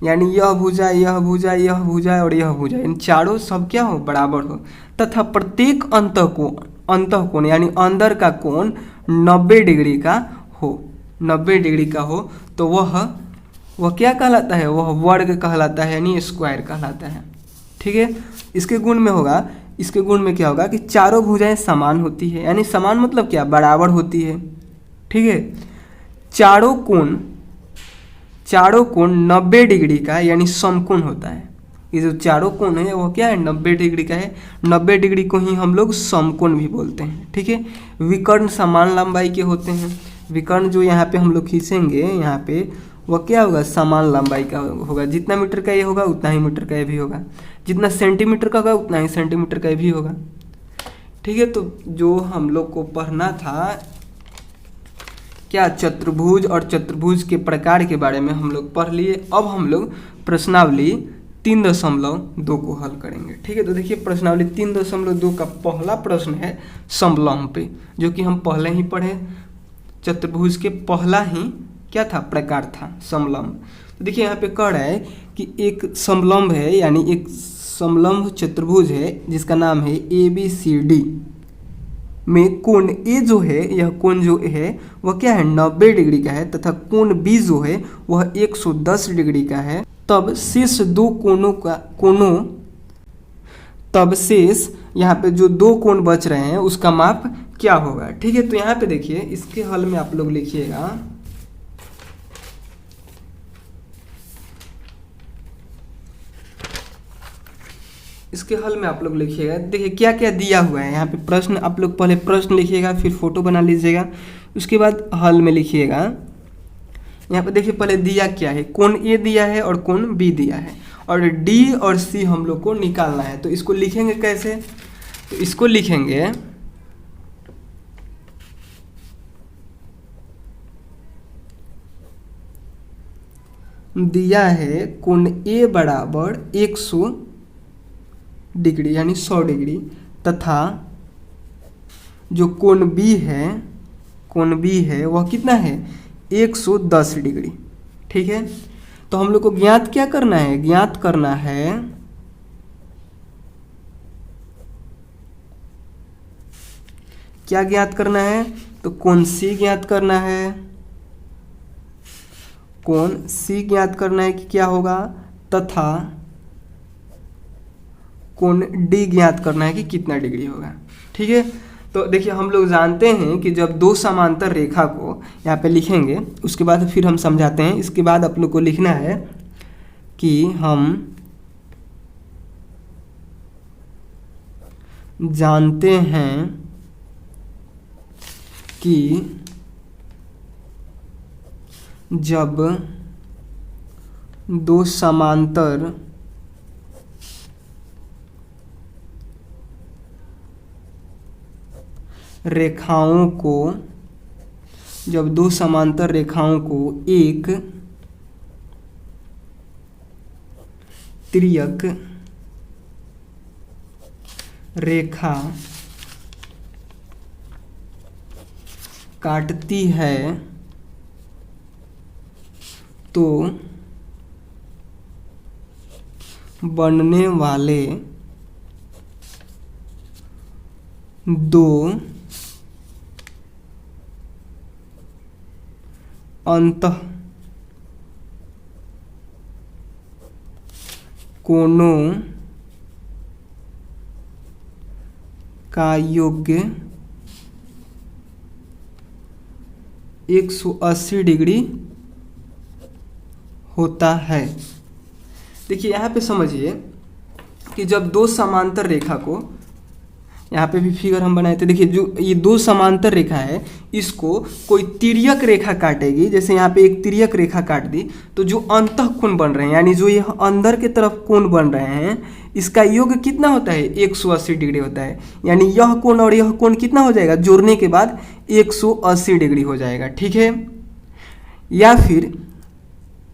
यानी यह भुजा, यह भुजा, यह भुजा और यह भुजा, इन चारों सब क्या हो, बराबर हो, तथा प्रत्येक अंतःकोण यानी अंदर का कोण 90 डिग्री का हो, 90 डिग्री का हो, तो वह क्या कहलाता है, वह वर्ग कहलाता है, यानी स्क्वायर कहलाता है। ठीक है, इसके गुण में होगा, इसके गुण में क्या होगा कि चारों भुजाएं समान होती है, यानी समान मतलब क्या, बराबर होती है। ठीक है, चारों कोण 90 डिग्री का यानी समकोण होता है। ये जो चारों कोण है वो क्या है, 90 डिग्री का है। 90 डिग्री को ही हम लोग समकोण भी बोलते हैं। ठीक है, विकर्ण समान लंबाई के होते हैं। विकर्ण जो यहाँ पे हम लोग खींचेंगे यहाँ पे, वह क्या होगा, समान लंबाई का होगा। जितना मीटर का ये होगा उतना ही मीटर का ये भी होगा, जितना सेंटीमीटर का होगा उतना ही सेंटीमीटर का ये भी होगा। ठीक है, तो जो हम लोग को पढ़ना था क्या, चतुर्भुज और चतुर्भुज के प्रकार के बारे में हम लोग पढ़ लिए। अब हम लोग प्रश्नावली 3.2 को हल करेंगे। ठीक है, तो देखिए प्रश्नावली 3.2 का पहला प्रश्न है समलंब पे, जो कि हम पहले ही पढ़े। चतुर्भुज के पहला ही क्या था, प्रकार था समलंब। तो देखिए यहाँ पे कह रहा है कि एक समलंब है, यानी एक समलंब चतुर्भुज है जिसका नाम है ABCD में कोण ए जो है, यह कोण जो है वह क्या है, 90 डिग्री का है, तथा कोण बी जो है वह 110 डिग्री का है। तब शेष तब शेष यहाँ पे जो 2 कोण बच रहे हैं उसका माप क्या होगा। ठीक है, तो यहाँ पे देखिए इसके हल में आप लोग लिखिएगा, इसके हल में आप लोग लिखिएगा। देखिए क्या क्या दिया हुआ है यहाँ पे प्रश्न, आप लोग पहले प्रश्न लिखिएगा, फिर फोटो बना लीजिएगा, उसके बाद हल में लिखिएगा। यहाँ पे देखिए पहले दिया क्या है, कोण ए दिया है और कोण बी दिया है, और डी और सी हम लोग को निकालना है। तो इसको लिखेंगे कैसे, तो इसको लिखेंगे दिया है कोण ए बराबर 100 डिग्री यानी 100 डिग्री, तथा जो कोण बी है वह कितना है, 110 डिग्री। ठीक है, तो हम लोग को ज्ञात क्या करना है, ज्ञात करना है क्या ज्ञात करना है, तो कोण सी ज्ञात करना है, कोण सी ज्ञात करना है कि क्या होगा, तथा कोण डी ज्ञात करना है कि कितना डिग्री होगा। ठीक है, तो देखिए हम लोग जानते हैं कि जब 2 समांतर रेखा को यहाँ पे लिखेंगे, उसके बाद फिर हम समझाते हैं। इसके बाद आप लोग को लिखना है कि हम जानते हैं कि जब 2 समांतर रेखाओं को एक तिर्यक रेखा काटती है तो बनने वाले 2 अंतः कोणों का योग 180 डिग्री होता है। देखिए यहाँ पे समझिए कि जब 2 समांतर रेखा को, यहाँ पे भी फिगर हम बनाए थे, देखिए जो ये 2 समांतर रेखा है इसको कोई तिर्यक रेखा काटेगी, जैसे यहाँ पे एक तिर्यक रेखा काट दी, तो जो अंतः कोण बन रहे हैं यानी जो ये अंदर के तरफ कोण बन रहे हैं इसका योग कितना होता है, 180 डिग्री होता है। यानी यह कोण और यह कोण कितना हो जाएगा, जोड़ने के बाद 180 डिग्री हो जाएगा। ठीक है, या फिर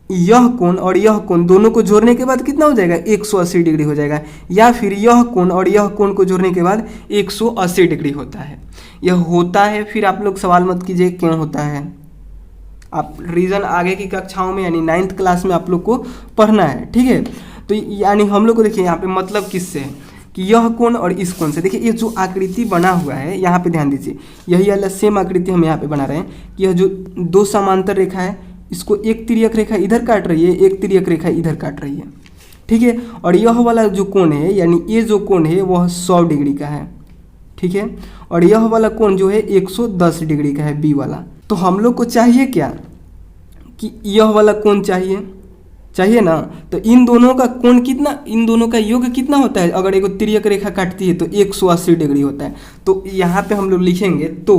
यह कोण और यह कोण दोनों को जोड़ने के बाद कितना हो जाएगा, 180 डिग्री हो जाएगा। या फिर यह कोण और यह कोण को जोड़ने के बाद 180 डिग्री होता है। यह होता है, फिर आप लोग सवाल मत कीजिए क्यों होता है, आप रीजन आगे की कक्षाओं में यानी 9th क्लास में आप लोग को पढ़ना है। ठीक है, तो यानी हम लोग को देखिए यहाँ पे मतलब किससे है कि यह कोण और इस कोण से। देखिए ये जो आकृति बना हुआ है यहाँ पे ध्यान दीजिए, यही वाला सेम आकृति हम यहाँ पे बना रहे हैं कि यह जो 2 समांतर रेखा है इसको एक तिर्यक रेखा इधर काट रही है, एक तिर्यक रेखा इधर काट रही है। ठीक है। और यह वाला जो कोण है यानी ये जो कोण है वह 100 डिग्री का है, ठीक है। और यह वाला कोण जो है 110 डिग्री का है, बी वाला। तो हम लोग को चाहिए क्या कि यह वाला कोण चाहिए ना। तो इन दोनों का कोण कितना, इन दोनों का योग कितना होता है, अगर एक तिर्यक रेखा काटती है तो 180 डिग्री होता है। तो यहाँ पे हम लोग लिखेंगे तो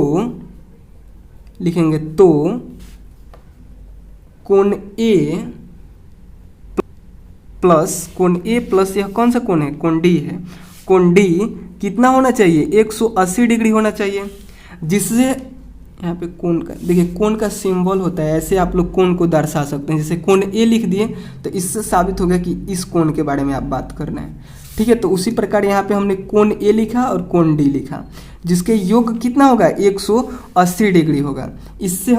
कोण ए प्लस यह कौन सा कोण है, कोण डी है। कोण डी कितना होना चाहिए, 180 डिग्री होना चाहिए। जिससे यहाँ पे कोण का देखिए, कोण का सिंबल होता है, ऐसे आप लोग कोण को दर्शा सकते हैं। जैसे कोण ए लिख दिए तो इससे साबित हो गया कि इस कोण के बारे में आप बात करना है, ठीक है। तो उसी प्रकार यहाँ पे हमने कोण ए लिखा और कोण डी लिखा, जिसके योग कितना होगा, 180 डिग्री होगा। इससे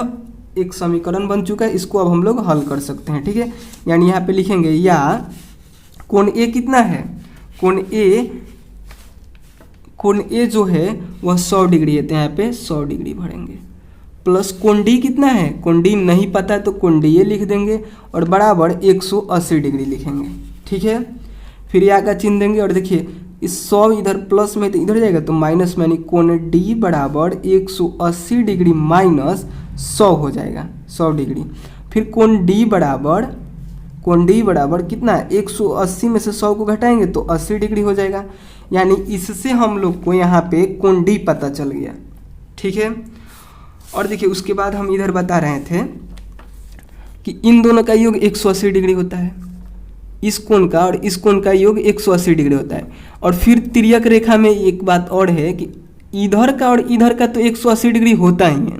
एक समीकरण बन चुका है, इसको अब हम लोग हल कर सकते हैं, ठीक है। यानी यहाँ पे लिखेंगे या कोण ए कितना है, कोण ए जो है वह 100 डिग्री है, तो यहाँ पे 100 डिग्री भरेंगे। प्लस कोण डी कितना है, कोण डी नहीं पता है तो कोण डी ए लिख देंगे और बराबर 180 डिग्री लिखेंगे, ठीक है। फिर या का चिन्ह देंगे और देखिए इस 100 इधर प्लस में तो इधर जाएगा तो माइनस में, यानी कोण डी बराबर 180 डिग्री माइनस 100 हो जाएगा, 100 डिग्री। फिर कोण डी बराबर कितना है, 180 में से 100 को घटाएंगे तो 80 डिग्री हो जाएगा। यानी इससे हम लोग को यहाँ पे कोण डी पता चल गया, ठीक है। और देखिए उसके बाद हम इधर बता रहे थे कि इन दोनों का योग 180 डिग्री होता है, इस कोण का और इस कोण का योग 180 डिग्री होता है। और फिर तिर्यक रेखा में एक बात और है कि इधर का और इधर का तो 180 डिग्री होता ही है,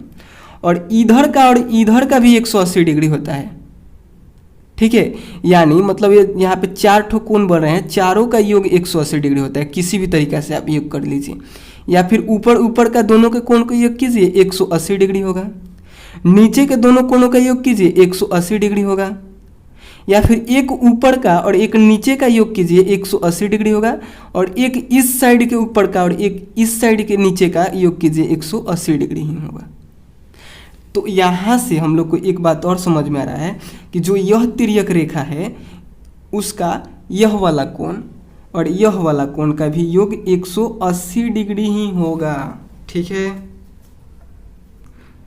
और इधर का और इधर का भी 180 डिग्री होता है, ठीक है। यानी मतलब ये यहाँ पे 4 ठो कोण बन रहे हैं, चारों का योग 180 डिग्री होता है। किसी भी तरीका से आप योग कर लीजिए, या फिर ऊपर का दोनों के कोण का योग कीजिए 180 डिग्री होगा, नीचे के दोनों कोणों का योग कीजिए 180 डिग्री होगा, या फिर एक ऊपर का और एक नीचे का योग कीजिए 180 डिग्री होगा, और एक इस साइड के ऊपर का और एक इस साइड के नीचे का योग कीजिए 180 डिग्री ही होगा। तो यहाँ से हम लोग को एक बात और समझ में आ रहा है कि जो यह तिर्यक रेखा है उसका यह वाला कोण और यह वाला कोण का भी योग 180 डिग्री ही होगा, ठीक है।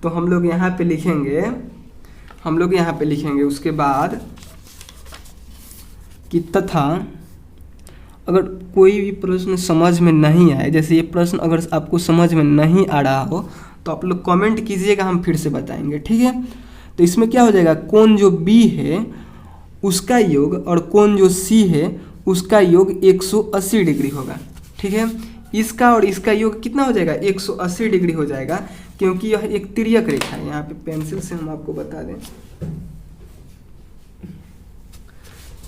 तो हम लोग यहाँ पे लिखेंगे उसके बाद कि तथा अगर कोई भी प्रश्न समझ में नहीं आए, जैसे ये प्रश्न अगर आपको समझ में नहीं आ रहा हो तो आप लोग कमेंट कीजिएगा, हम फिर से बताएंगे, ठीक है। तो इसमें क्या हो जाएगा, कोण जो B है उसका योग और कोण जो C है उसका योग 180 डिग्री होगा, ठीक है। इसका और इसका योग कितना हो जाएगा, 180 डिग्री हो जाएगा, क्योंकि यह एक तिर्यक रेखा है। यहाँ पे पेंसिल से हम आपको बता दें,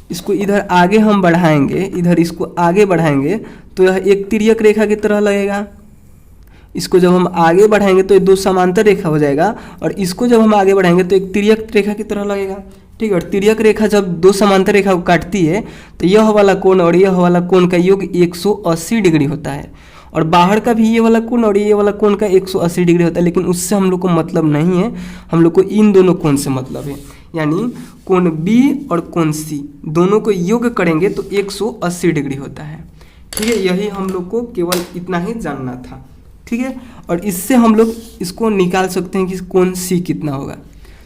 इसको इधर आगे हम बढ़ाएंगे, इधर इसको आगे बढ़ाएंगे तो यह एक तिर्यक रेखा की तरह लगेगा। इसको जब हम आगे बढ़ाएंगे तो ये दो समांतर रेखा हो जाएगा, और इसको जब हम आगे बढ़ाएंगे तो एक तिर्यक रेखा की तरह लगेगा, ठीक है। और तिर्यक रेखा जब दो समांतर रेखा को काटती है तो यह वाला कोण और यह वाला कोण का योग 180 डिग्री होता है, और बाहर का भी ये वाला कोण और ये वाला कोण का 180 डिग्री होता है। लेकिन उससे हम लोग को मतलब नहीं है, हम लोग को इन दोनों कोण से मतलब है। यानी कोण B और कोण C दोनों को योग करेंगे तो 180 डिग्री होता है, ठीक है। यही हम लोग को केवल इतना ही जानना था, ठीक है। और इससे हम लोग इसको निकाल सकते हैं कि कोण C कितना होगा।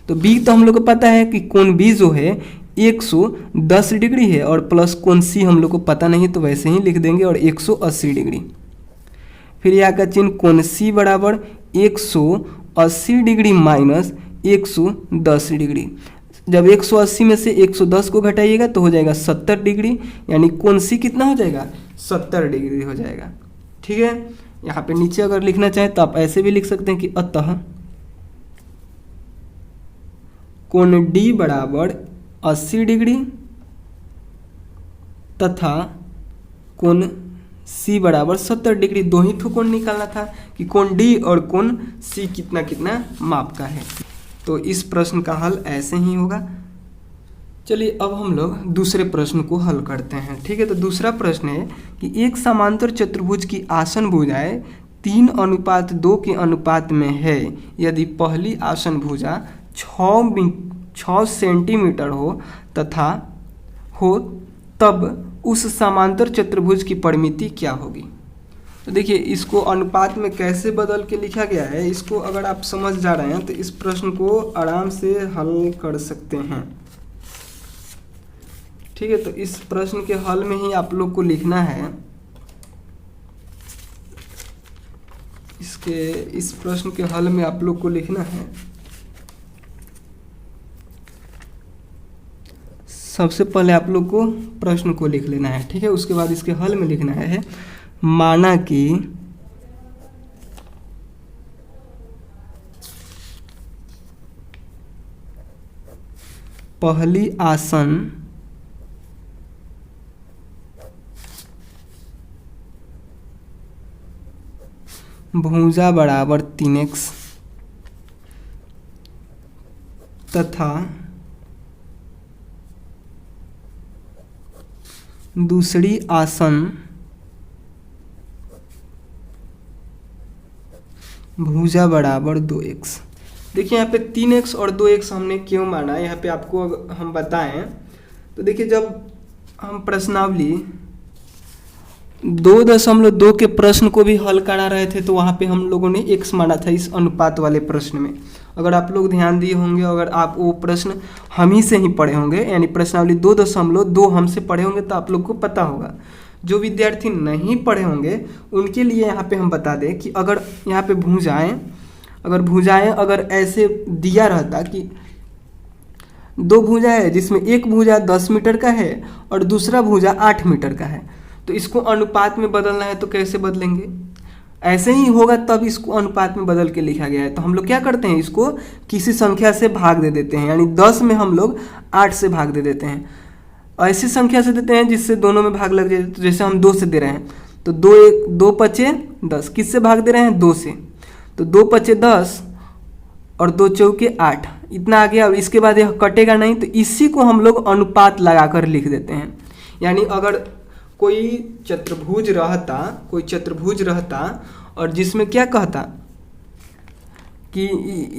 तो B तो हम लोग को पता है कि कोण B जो है 110 डिग्री है, और प्लस कोण C हम लोग को पता नहीं तो वैसे ही लिख देंगे और 180 डिग्री। फिर यहाँ का चिन्ह कोण C बराबर 180 डिग्री माइनस 110 डिग्री। जब 180 में से 110 को घटाइएगा तो हो जाएगा 70 डिग्री, यानी कोण C कितना हो जाएगा, 70 डिग्री हो जाएगा, ठीक है। यहाँ पे नीचे अगर लिखना चाहें तो आप ऐसे भी लिख सकते हैं कि अतः कोण D बराबर 80 डिग्री तथा कोण C बराबर 70 डिग्री। दो ही ठो कोण निकालना था कि कोण D और कोण C कितना कितना माप का है। तो इस प्रश्न का हल ऐसे ही होगा। चलिए अब हम लोग दूसरे प्रश्न को हल करते हैं, ठीक है। तो दूसरा प्रश्न है कि एक समांतर चतुर्भुज की आसन भुजाएं 3:2 के अनुपात में है। यदि पहली आसन भुजा 6 सेंटीमीटर हो तब उस समांतर चतुर्भुज की परिमिति क्या होगी। तो देखिए इसको अनुपात में कैसे बदल के लिखा गया है, इसको अगर आप समझ जा रहे हैं तो इस प्रश्न को आराम से हल कर सकते हैं। ठीक है, तो इस प्रश्न के हल में ही आप लोग को लिखना है, इस प्रश्न के हल में आप लोग को लिखना है, सबसे पहले आप लोग को प्रश्न को लिख लेना है। ठीक है, उसके बाद इसके हल में लिखना है, माना कि पहली आसन भुजा बराबर 3x तथा दूसरी आसन भुजा बराबर 2x। देखिए यहाँ पे 3x और 2x हमने क्यों माना है, यहाँ पे आपको हम बताएं तो देखिए जब हम प्रश्नावली 2.2 के प्रश्न को भी हल करा रहे थे तो वहाँ पे हम लोगों ने x माना था इस अनुपात वाले प्रश्न में। अगर आप लोग ध्यान दिए होंगे, अगर आप वो प्रश्न हम ही से ही पढ़े होंगे, यानी प्रश्नावली 2.2 हमसे पढ़े होंगे तो आप लोग को पता होगा। जो विद्यार्थी नहीं पढ़े होंगे उनके लिए यहाँ पे हम बता दें कि अगर यहाँ पे भुजाएं अगर ऐसे दिया रहता कि 2 भुजा है जिसमें एक भुजा 10 मीटर का है और दूसरा भुजा 8 मीटर का है, तो इसको अनुपात में बदलना है तो कैसे बदलेंगे, ऐसे ही होगा तब इसको अनुपात में बदल के लिखा गया है। तो हम लोग क्या करते हैं, इसको किसी संख्या से भाग दे देते हैं, यानी 10 में हम लोग 8 से भाग दे देते हैं, ऐसी संख्या से देते हैं जिससे दोनों में भाग लग जाए। तो जैसे हम 2 से दे रहे हैं तो 2 पचे 10, किससे भाग दे रहे हैं, 2 से, तो 2 पचे 10 और 2 चौके 8, इतना आ गया। अब इसके बाद यह कटेगा नहीं, तो इसी को हम लोग अनुपात लगाकर लिख देते हैं। यानी अगर कोई चतुर्भुज रहता और जिसमें क्या कहता कि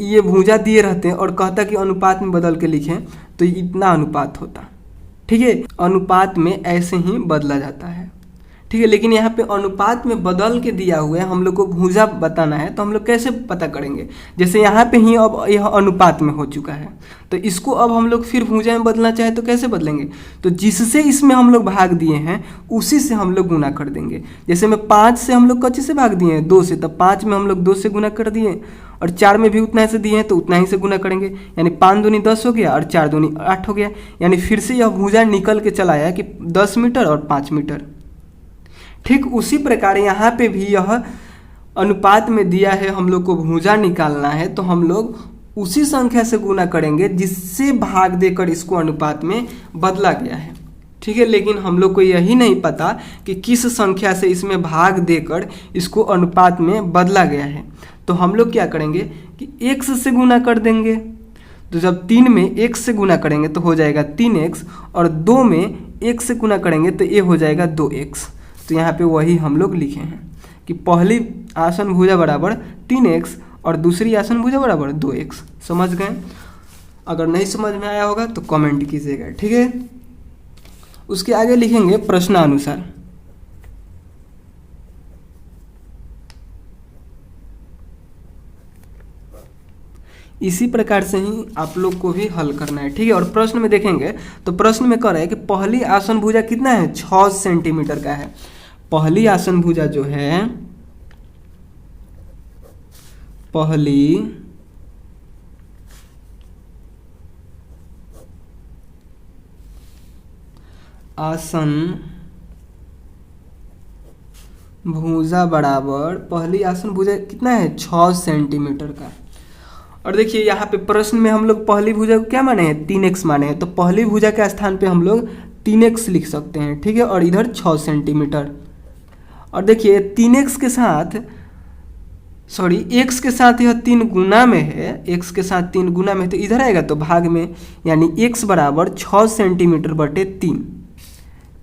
ये भुजा दिए रहते और कहता कि अनुपात में बदल के लिखें तो इतना अनुपात होता। ठीक है, अनुपात में ऐसे ही बदला जाता है। ठीक है, लेकिन यहाँ पे अनुपात में बदल के दिया हुआ है, हम लोग को भुजा बताना है तो हम लोग कैसे पता करेंगे, जैसे यहाँ पे ही अब यह अनुपात में हो चुका है तो इसको अब हम लोग फिर भुजा में बदलना चाहे तो कैसे बदलेंगे, तो जिससे इसमें हम लोग भाग दिए हैं उसी से हम लोग गुना कर देंगे। जैसे में 5 से हम लोग कच्चे से भाग दिए हैं, 2 से, तब 5 में हम लोग 2 से गुना कर दिए और 4 में भी उतना से दिए हैं तो उतना ही से गुना करेंगे, यानी 5 दूनी 10 हो गया और 4 दूनी 8 हो गया। यानी फिर से यह भुजा निकल के चला आया कि 10 मीटर और 5 मीटर। ठीक उसी प्रकार यहाँ पे भी यह अनुपात में दिया है, हम लोग को भुजा निकालना है तो हम लोग उसी संख्या से गुना करेंगे जिससे भाग देकर इसको अनुपात में बदला गया है। ठीक है, लेकिन हम लोग को यही नहीं पता कि किस संख्या से इसमें भाग देकर इसको अनुपात में बदला गया है। तो हम लोग क्या करेंगे कि x से गुना कर देंगे। तो जब 3 में x से गुना करेंगे तो हो जाएगा 3x और 2 में x से गुना करेंगे तो ये हो जाएगा 2x। तो यहाँ पे वही हम लोग लिखे हैं कि पहली आसन भुजा बराबर 3x और दूसरी आसन भुजा बराबर 2x। समझ गए? अगर नहीं समझ में आया होगा तो कमेंट कीजिएगा। ठीक है, उसके आगे लिखेंगे प्रश्नानुसार। इसी प्रकार से ही आप लोग को भी हल करना है। ठीक है, और प्रश्न में देखेंगे तो प्रश्न में कह रहा है कि पहली आसन भुजा कितना है, 6 सेंटीमीटर का है। पहली आसन भुजा जो है, पहली आसन भुजा बराबर, पहली आसन भुजा कितना है, 6 सेंटीमीटर का। और देखिए यहाँ पे प्रश्न में हम लोग पहली भुजा को क्या माने हैं, 3x माने हैं, तो पहली भुजा के स्थान पे हम लोग 3x लिख सकते हैं। ठीक है, और इधर 6 सेंटीमीटर। और देखिए 3x के साथ, सॉरी x के साथ यह 3 गुना में है, x के साथ 3 गुना में, तो इधर आएगा तो भाग में, यानी x बराबर 6 सेंटीमीटर बटे 3।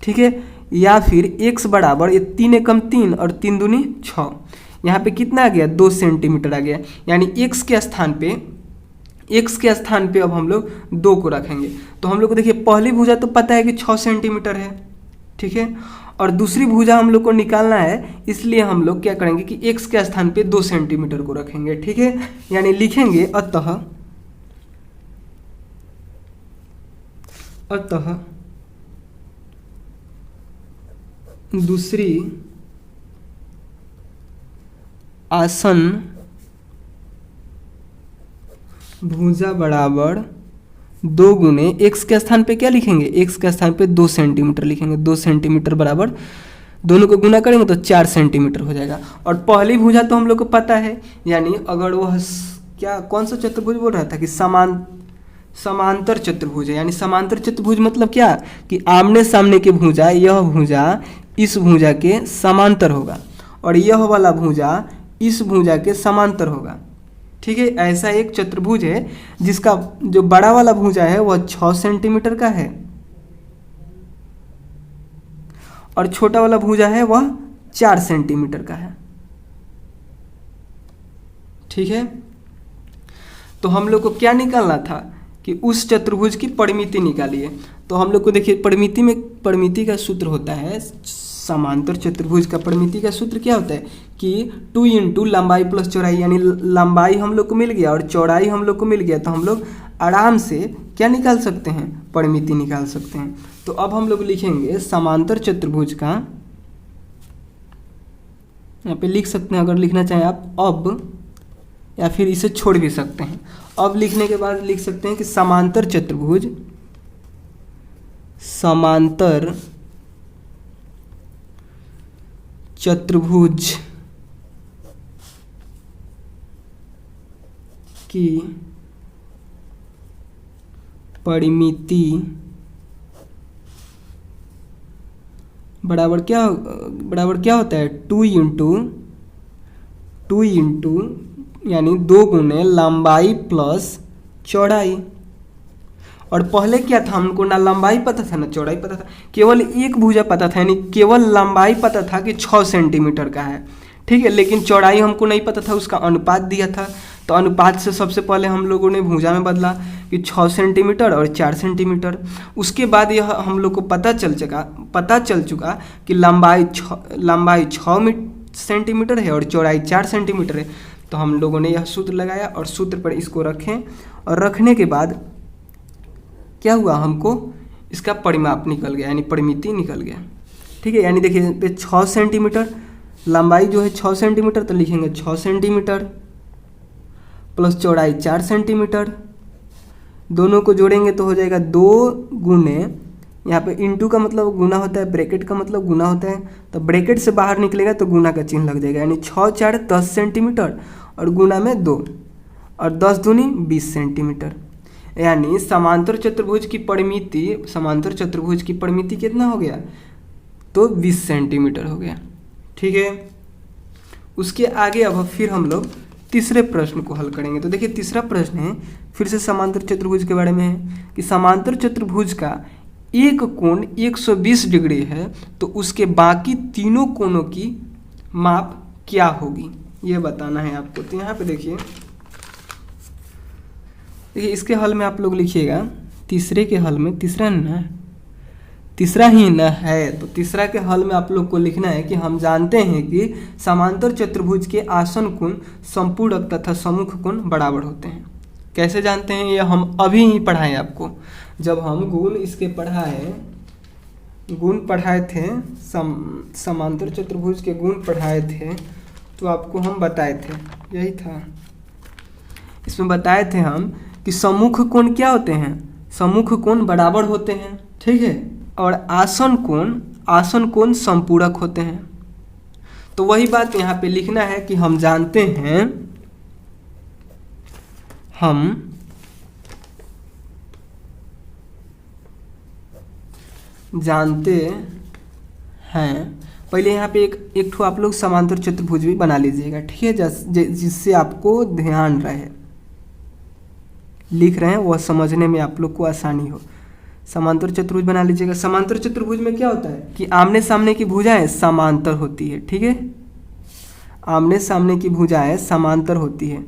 ठीक है, या फिर x बराबर, ये 3 एकम 3 और 3 दूनी 6, यहाँ पे कितना आ गया, 2 सेंटीमीटर आ गया। यानी x के स्थान पे एक्स के स्थान पे अब हम लोग 2 को रखेंगे। तो हम लोग को देखिए पहली भुजा तो पता है कि 6 सेंटीमीटर है, ठीक है, और दूसरी भुजा हम लोग को निकालना है, इसलिए हम लोग क्या करेंगे कि एक्स के स्थान पे 2 सेंटीमीटर को रखेंगे, ठीक है। यानी लिखेंगे अतः दूसरी आसन भुजा बराबर 2 गुने एक्स के स्थान पे क्या लिखेंगे, एक्स के स्थान पे 2 सेंटीमीटर लिखेंगे। 2 सेंटीमीटर बराबर दोनों को गुना करेंगे तो 4 सेंटीमीटर हो जाएगा। और पहली भुजा तो हम लोग को पता है, यानी अगर वह क्या कौन सा चतुर्भुज बोल रहा था कि समांतर चतुर्भुज है, यानी समांतर चतुर्भुज मतलब क्या कि आमने सामने की भुजा, यह भुजा इस भुजा के समांतर होगा और यह वाला भुजा इस भुजा के समांतर होगा, ठीक है। ऐसा एक चतुर्भुज है जिसका जो बड़ा वाला भुजा है वह 6 सेंटीमीटर का है और छोटा वाला भुजा है वह 4 सेंटीमीटर का है, ठीक है। तो हम लोग को क्या निकालना था कि उस चतुर्भुज की परिमिति निकालिए। तो हम लोग को देखिए परिमिति का सूत्र होता है, समांतर चतुर्भुज का परिमिति का सूत्र क्या होता है कि 2 इंटू लंबाई प्लस चौड़ाई, यानी लंबाई हम लोग को मिल गया और चौड़ाई हम लोग को मिल गया, तो हम लोग आराम से क्या निकाल सकते हैं, परिमिति निकाल सकते हैं। तो अब हम लोग लिखेंगे समांतर चतुर्भुज का, यहाँ पे लिख सकते हैं अगर लिखना चाहें आप अब, या फिर इसे छोड़ भी सकते हैं। अब लिखने के बाद लिख सकते हैं कि समांतर चतुर्भुज की परिमिति बराबर क्या होता है 2 इंटू यानी 2 गुने लंबाई प्लस चौड़ाई। और पहले क्या था, हमको ना लंबाई पता था ना चौड़ाई पता था, केवल एक भुजा पता था, यानी केवल लंबाई पता था कि 6 सेंटीमीटर का है, ठीक है, लेकिन चौड़ाई हमको नहीं पता था, उसका अनुपात दिया था। तो अनुपात से सबसे पहले हम लोगों ने भुजा में बदला कि 6 सेंटीमीटर और 4 सेंटीमीटर। उसके बाद यह हम लोग को पता चल चुका कि लंबाई 6 सेंटीमीटर है और चौड़ाई 4 सेंटीमीटर है। तो हम लोगों ने यह सूत्र लगाया और सूत्र पर इसको रखें, और रखने के बाद क्या हुआ, हमको इसका परिमाप निकल गया, यानी परिमिति निकल गया, ठीक है। यानी देखिए 6 सेंटीमीटर लंबाई जो है 6 सेंटीमीटर, तो लिखेंगे 6 सेंटीमीटर प्लस चौड़ाई 4 सेंटीमीटर, दोनों को जोड़ेंगे तो हो जाएगा 2 गुने, यहाँ पे इंटू का मतलब गुना होता है, ब्रैकेट का मतलब गुना होता है, तो ब्रैकेट से बाहर निकलेगा तो गुना का चिन्ह लग जाएगा, यानी 6 4 10 सेंटीमीटर और गुना में 2 और 10 दूनी 20 सेंटीमीटर। यानी समांतर चतुर्भुज की परिमिति कितना हो गया, तो 20 सेंटीमीटर हो गया, ठीक है। उसके आगे अब फिर हम लोग तीसरे प्रश्न को हल करेंगे। तो देखिए तीसरा प्रश्न है फिर से समांतर चतुर्भुज के बारे में है कि समांतर चतुर्भुज का एक कोण 120 डिग्री है तो उसके बाकी तीनों कोणों की माप क्या होगी, ये बताना है आपको। तो यहाँ पे देखिए इसके हल में आप लोग लिखिएगा, तीसरे के हल में, तीसरा ही न है, तो तीसरा के हल में आप लोग को लिखना है कि हम जानते हैं कि समांतर चतुर्भुज के आसन कोण संपूरक तथा सम्मुख कोण बराबर होते हैं। कैसे जानते हैं, ये हम अभी ही पढ़ाए आपको, जब हम गुण पढ़ाए थे, समांतर चतुर्भुज के गुण पढ़ाए थे, तो आपको हम बताए थे, यही था, इसमें बताए थे हम कि सम्मुख कोण क्या होते हैं, सम्मुख कोण बराबर होते हैं, ठीक है, और आसन कोण संपूरक होते हैं। तो वही बात यहाँ पे लिखना है कि हम जानते हैं, पहले यहाँ पे एक ठो आप लोग समांतर चतुर्भुज भी बना लीजिएगा, ठीक है, जिससे आपको ध्यान रहे, लिख रहे हैं वह समझने में आप लोग को आसानी हो। समांतर चतुर्भुज बना लीजिएगा। समांतर चतुर्भुज में क्या होता है कि आमने सामने की भुजाएं समांतर होती है, ठीक है, आमने सामने की भुजाएं समांतर होती है।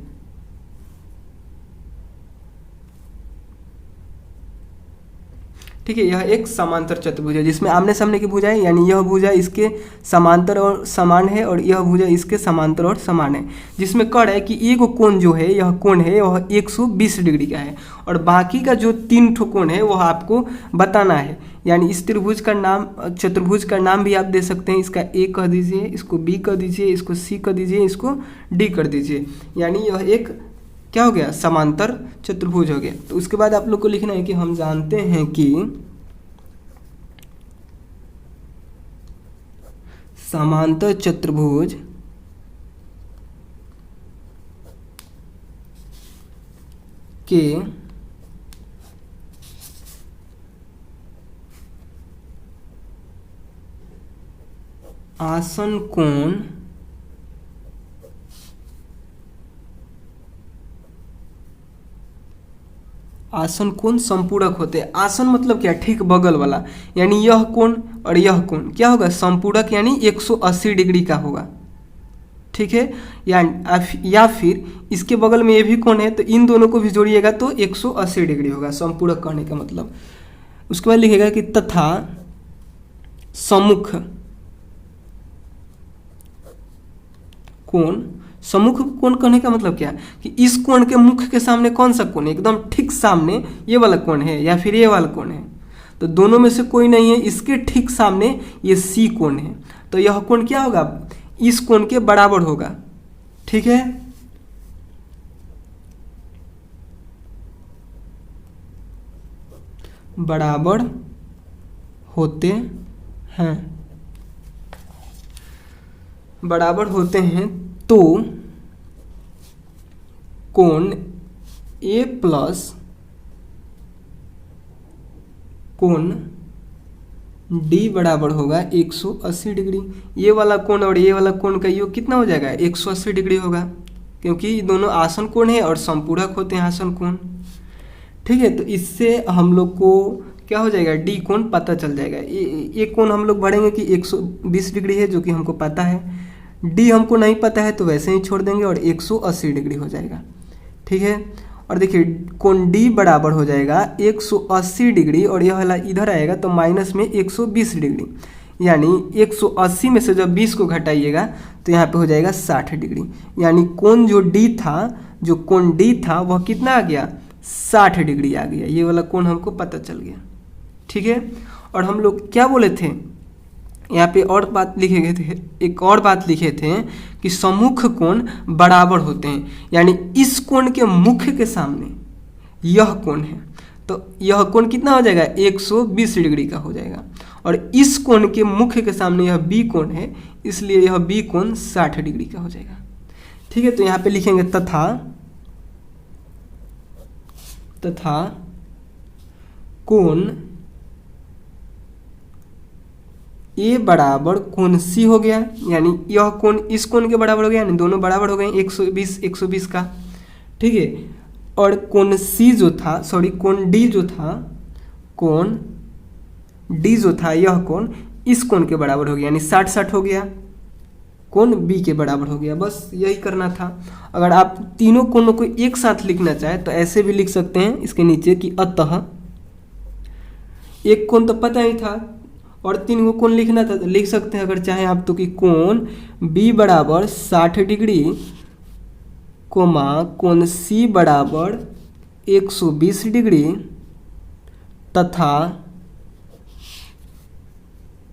ठीक है, यह एक समांतर चतुर्भुज है जिसमें आमने सामने की भुजा है, यानी यह भुजा इसके समांतर और समान है और यह भुजा इसके समांतर और समान है, जिसमें कड़ है कि एक कोण जो है, यह कोण है वह 120 डिग्री का है और बाकी का जो 3 ठो कोण है वह आपको बताना है। यानी इस त्रिभुज का नाम, चतुर्भुज का नाम भी आप दे सकते हैं। इसका ए कह दीजिए, इसको बी कह दीजिए, इसको सी कह दीजिए, इसको डी कर दीजिए, यानी यह एक क्या हो गया, समांतर चतुर्भुज हो गया। तो उसके बाद आप लोग को लिखना है कि हम जानते हैं कि समांतर चतुर्भुज के आसन कोण संपूरक होते हैं। आसन मतलब क्या, ठीक बगल वाला, यानी यह कोण और यह कोण क्या होगा, संपूरक, यानी 180 डिग्री का होगा। ठीक है, या फिर इसके बगल में ये भी कोण है तो इन दोनों को भी जोड़िएगा तो 180 डिग्री होगा, संपूरक कहने का मतलब। उसके बाद लिखेगा कि तथा सम्मुख कोण, सम्मुख कोण कहने का मतलब क्या, कि इस कोण के मुख के सामने कौन सा कोण है, एकदम ठीक सामने ये वाला कोण है या फिर ये वाला कोण है, तो दोनों में से कोई नहीं है, इसके ठीक सामने ये सी कोण है, तो यह कोण क्या होगा, इस कोण के बराबर होगा। ठीक है, बराबर होते हैं, बराबर होते हैं तो कोण ए प्लस कोण डी बराबर होगा 180 डिग्री। ये वाला कोण और ये वाला कोण का योग कितना हो जाएगा, 180 डिग्री होगा, क्योंकि ये दोनों आसन कोण है और संपूरक होते हैं आसन कोण। ठीक है, तो इससे हम लोग को क्या हो जाएगा, डी कोण पता चल जाएगा। ये कोण हम लोग बढ़ेंगे कि 120 डिग्री है जो कि हमको पता है, डी हमको नहीं पता है तो वैसे ही छोड़ देंगे और 180 डिग्री हो जाएगा। ठीक है, और देखिए कोण डी बराबर हो जाएगा 180 डिग्री और यह वाला इधर आएगा तो माइनस में 120 डिग्री, यानी 180 में से जब 20 को घटाइएगा तो यहाँ पे हो जाएगा 60 डिग्री, यानी कोण जो डी था, जो कोण डी था वह कितना आ गया, 60 डिग्री आ गया। ये वाला कोण हमको पता चल गया। ठीक है, और हम लोग क्या बोले थे, यहाँ पे और बात लिखे गए थे, एक और बात लिखे थे कि सम्मुख कोण बराबर होते हैं, यानी इस कोण के मुख के सामने यह कोण है तो यह कोण कितना हो जाएगा, 120 डिग्री का हो जाएगा, और इस कोण के मुख के सामने यह बी कोण है, इसलिए यह बी कोण 60 डिग्री का हो जाएगा। ठीक है, तो यहाँ पे लिखेंगे तथा कोण ए बराबर कोण सी हो गया, यानी यह कोण इस कोण के बराबर हो गया, यानी दोनों बराबर हो गए 120 का। ठीक है, और कोण सी जो था, सॉरी कोण डी जो था, कोण डी जो था यह कोण इस कोण के बराबर हो गया, यानी 60 हो गया, कोण बी के बराबर हो गया। बस यही करना था। अगर आप तीनों कोणों को एक साथ लिखना चाहे तो ऐसे भी लिख सकते हैं इसके नीचे कि अतः, एक कोण तो पता ही था और 3 को कोण लिखना था तो लिख सकते हैं अगर चाहें आप तो, कि कोण बी बराबर 60 डिग्री कोमा कोण सी बराबर 120 डिग्री तथा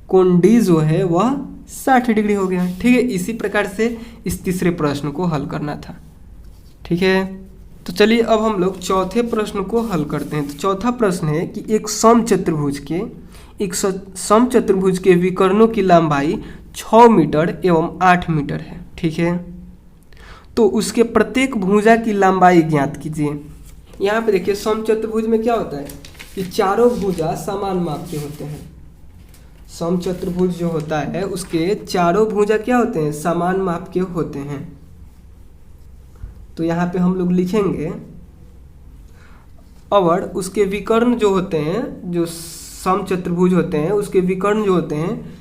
कोण डी जो है वह 60 डिग्री हो गया। ठीक है, इसी प्रकार से इस तीसरे प्रश्न को हल करना था। ठीक है, तो चलिए अब हम लोग चौथे प्रश्न को हल करते हैं। तो चौथा प्रश्न है कि एक समचतुर्भुज के विकर्णों की लंबाई 6 मीटर एवं 8 मीटर है। ठीक है, तो उसके प्रत्येक भुजा की लंबाई ज्ञात कीजिए। यहाँ पे देखिए समचतुर्भुज में क्या होता है कि चारों भुजा समान माप के होते हैं। समचतुर्भुज जो होता है उसके चारों भुजा क्या होते हैं, समान माप के होते हैं। तो यहाँ पे हम लोग लिखेंगे और उसके विकर्ण जो होते हैं, जो समचतुर्भुज होते हैं उसके विकर्ण जो होते हैं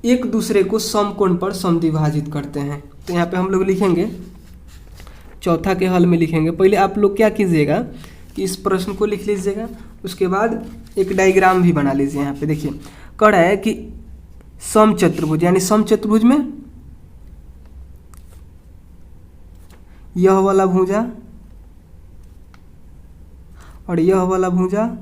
एक दूसरे को समकोण पर समद्विभाजित करते हैं। तो यहाँ पे हम लोग लिखेंगे, चौथा के हल में लिखेंगे। पहले आप लोग क्या कीजिएगा इस प्रश्न को लिख लीजिएगा। उसके बाद एक डायग्राम भी बना लीजिए। यहाँ पे देखिए कह रहा है कि समचतुर्भुज, यानी समचतुर्भुज में यह वाला भुजा और यह वाला भुजा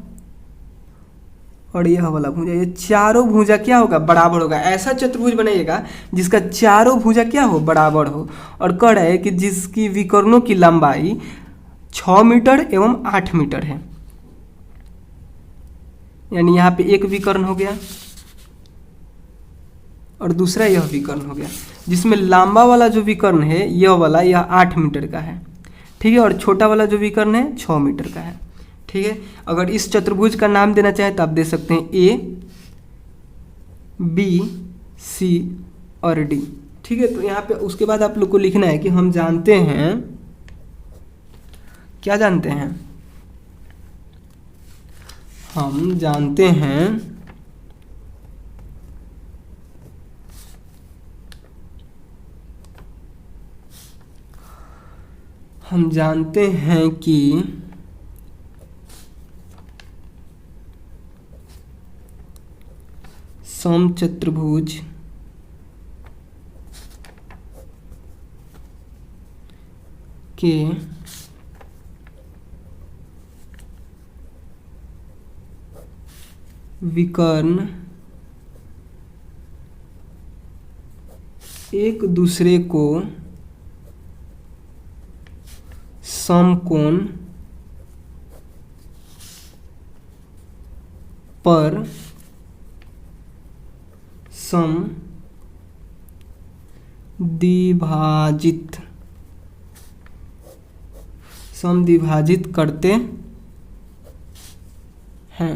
और यह वाला भुजा, ये चारों भुजा क्या होगा, बराबर होगा। ऐसा चतुर्भुज बनाइएगा जिसका चारों भुजा क्या हो, बराबर हो। और कह रहा है कि जिसकी विकर्णों की लंबाई 6 मीटर एवं 8 मीटर है। यानी यहाँ पे एक विकर्ण हो गया और दूसरा यह विकर्ण हो गया, जिसमें लंबा वाला जो विकर्ण है यह वाला, यह 8 मीटर का है, ठीक है। और छोटा वाला जो विकर्ण है 6 मीटर का है, ठीक है। अगर इस चतुर्भुज का नाम देना चाहे तो आप दे सकते हैं ए, बी, सी और डी, ठीक है। तो यहाँ पे उसके बाद आप लोग को लिखना है कि हम जानते हैं, क्या जानते हैं, हम जानते हैं कि समचतुर्भुज के विकर्ण एक दूसरे को समकोण पर समद्विभाजित करते हैं।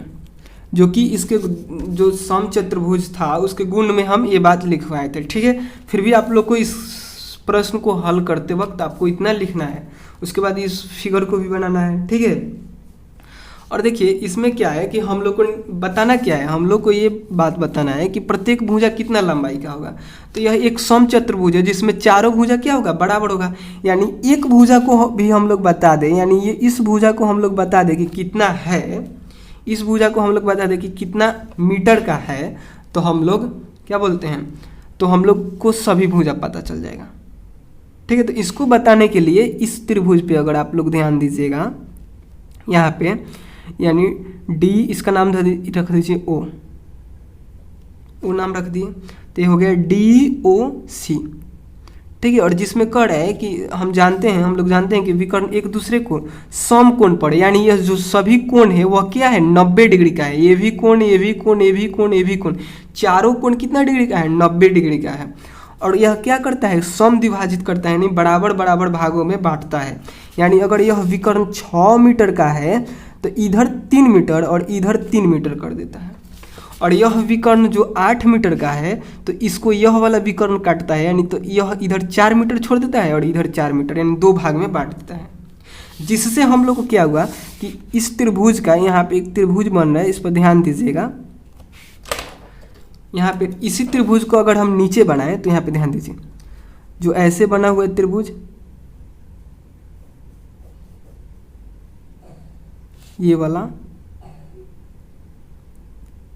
जो कि इसके जो समचतुर्भुज था उसके गुण में हम ये बात लिखवाए थे, ठीक है। फिर भी आप लोग को इस प्रश्न को हल करते वक्त आपको इतना लिखना है, उसके बाद इस फिगर को भी बनाना है, ठीक है। और देखिए इसमें क्या है कि हम लोग को बताना क्या है, हम लोग को ये बात बताना है कि प्रत्येक भुजा कितना लंबाई का होगा। तो यह एक समचतुर्भुज है जिसमें चारों भुजा क्या होगा, बराबर होगा। यानी एक भुजा को भी हम लोग बता दें, यानी ये इस भुजा को हम लोग बता दें कि कितना है, इस भुजा को हम लोग बता दें कि कितना मीटर का है, तो हम लोग क्या बोलते हैं, तो हम लोग को सभी भुजा पता चल जाएगा, ठीक है। तो इसको बताने के लिए इस त्रिभुज पे अगर आप लोग ध्यान दीजिएगा, यहाँ पे यानी डी, इसका नाम रख दीजिए ओ नाम रख दिए, तो ये हो गया DOC, ठीक है। और जिसमें कह रहा है कि हम लोग जानते हैं कि विकर्ण एक दूसरे को समकोण पर, यानी यह जो सभी कोण है वह क्या है, 90 डिग्री का है। ये भी कोण, ये भी कोण, ये भी कोण, ये भी कोण, चारों कोण कितना डिग्री का है, 90 डिग्री का है। और यह क्या करता है, समद्विभाजित करता है, यानी बराबर बराबर भागों में बांटता है। यानी अगर यह विकर्ण 6 मीटर का है तो इधर 3 मीटर और इधर 3 मीटर कर देता है। और यह विकर्ण जो 8 मीटर का है तो इसको यह वाला विकर्ण काटता है, यानी तो यह इधर 4 मीटर छोड़ देता है और इधर 4 मीटर, यानी 2 भाग में बांट देता है। जिससे हम लोग को क्या हुआ कि इस त्रिभुज का, यहाँ पे एक त्रिभुज बन रहा है, इस पर ध्यान दीजिएगा। यहाँ पे इसी त्रिभुज को अगर हम नीचे बनाएं तो यहाँ पे ध्यान दीजिए, जो ऐसे बना हुआ है त्रिभुज, ये वाला,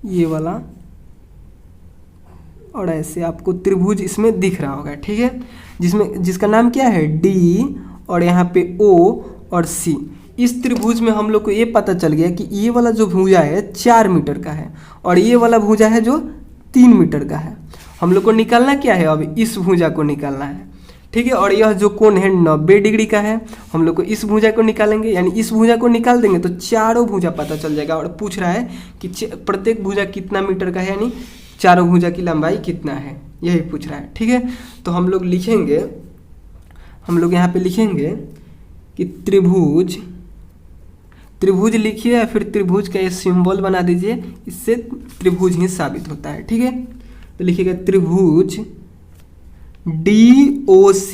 ये वाला और ऐसे आपको त्रिभुज इसमें दिख रहा होगा, ठीक है। जिसका नाम क्या है, डी, और यहाँ पे ओ और सी। इस त्रिभुज में हम लोग को ये पता चल गया कि ये वाला जो भुजा है 4 मीटर का है और ये वाला भुजा है जो 3 मीटर का है। हम लोग को निकालना क्या है, अब इस भुजा को निकालना है, ठीक है। और यह जो कोण है 90 डिग्री का है, हम लोग को इस भुजा को निकालेंगे, यानी इस भुजा को निकाल देंगे तो चारों भुजा पता चल जाएगा। और पूछ रहा है कि प्रत्येक भुजा कितना मीटर का है, यानी चारों भुजा की लंबाई कितना है, यही पूछ रहा है, ठीक है। तो हम लोग लिखेंगे, हम लोग यहाँ पे लिखेंगे कि त्रिभुज लिखिए या फिर त्रिभुज का ये सिंबल बना दीजिए, इससे त्रिभुज ही साबित होता है, ठीक है। तो लिखिएगा त्रिभुज DOC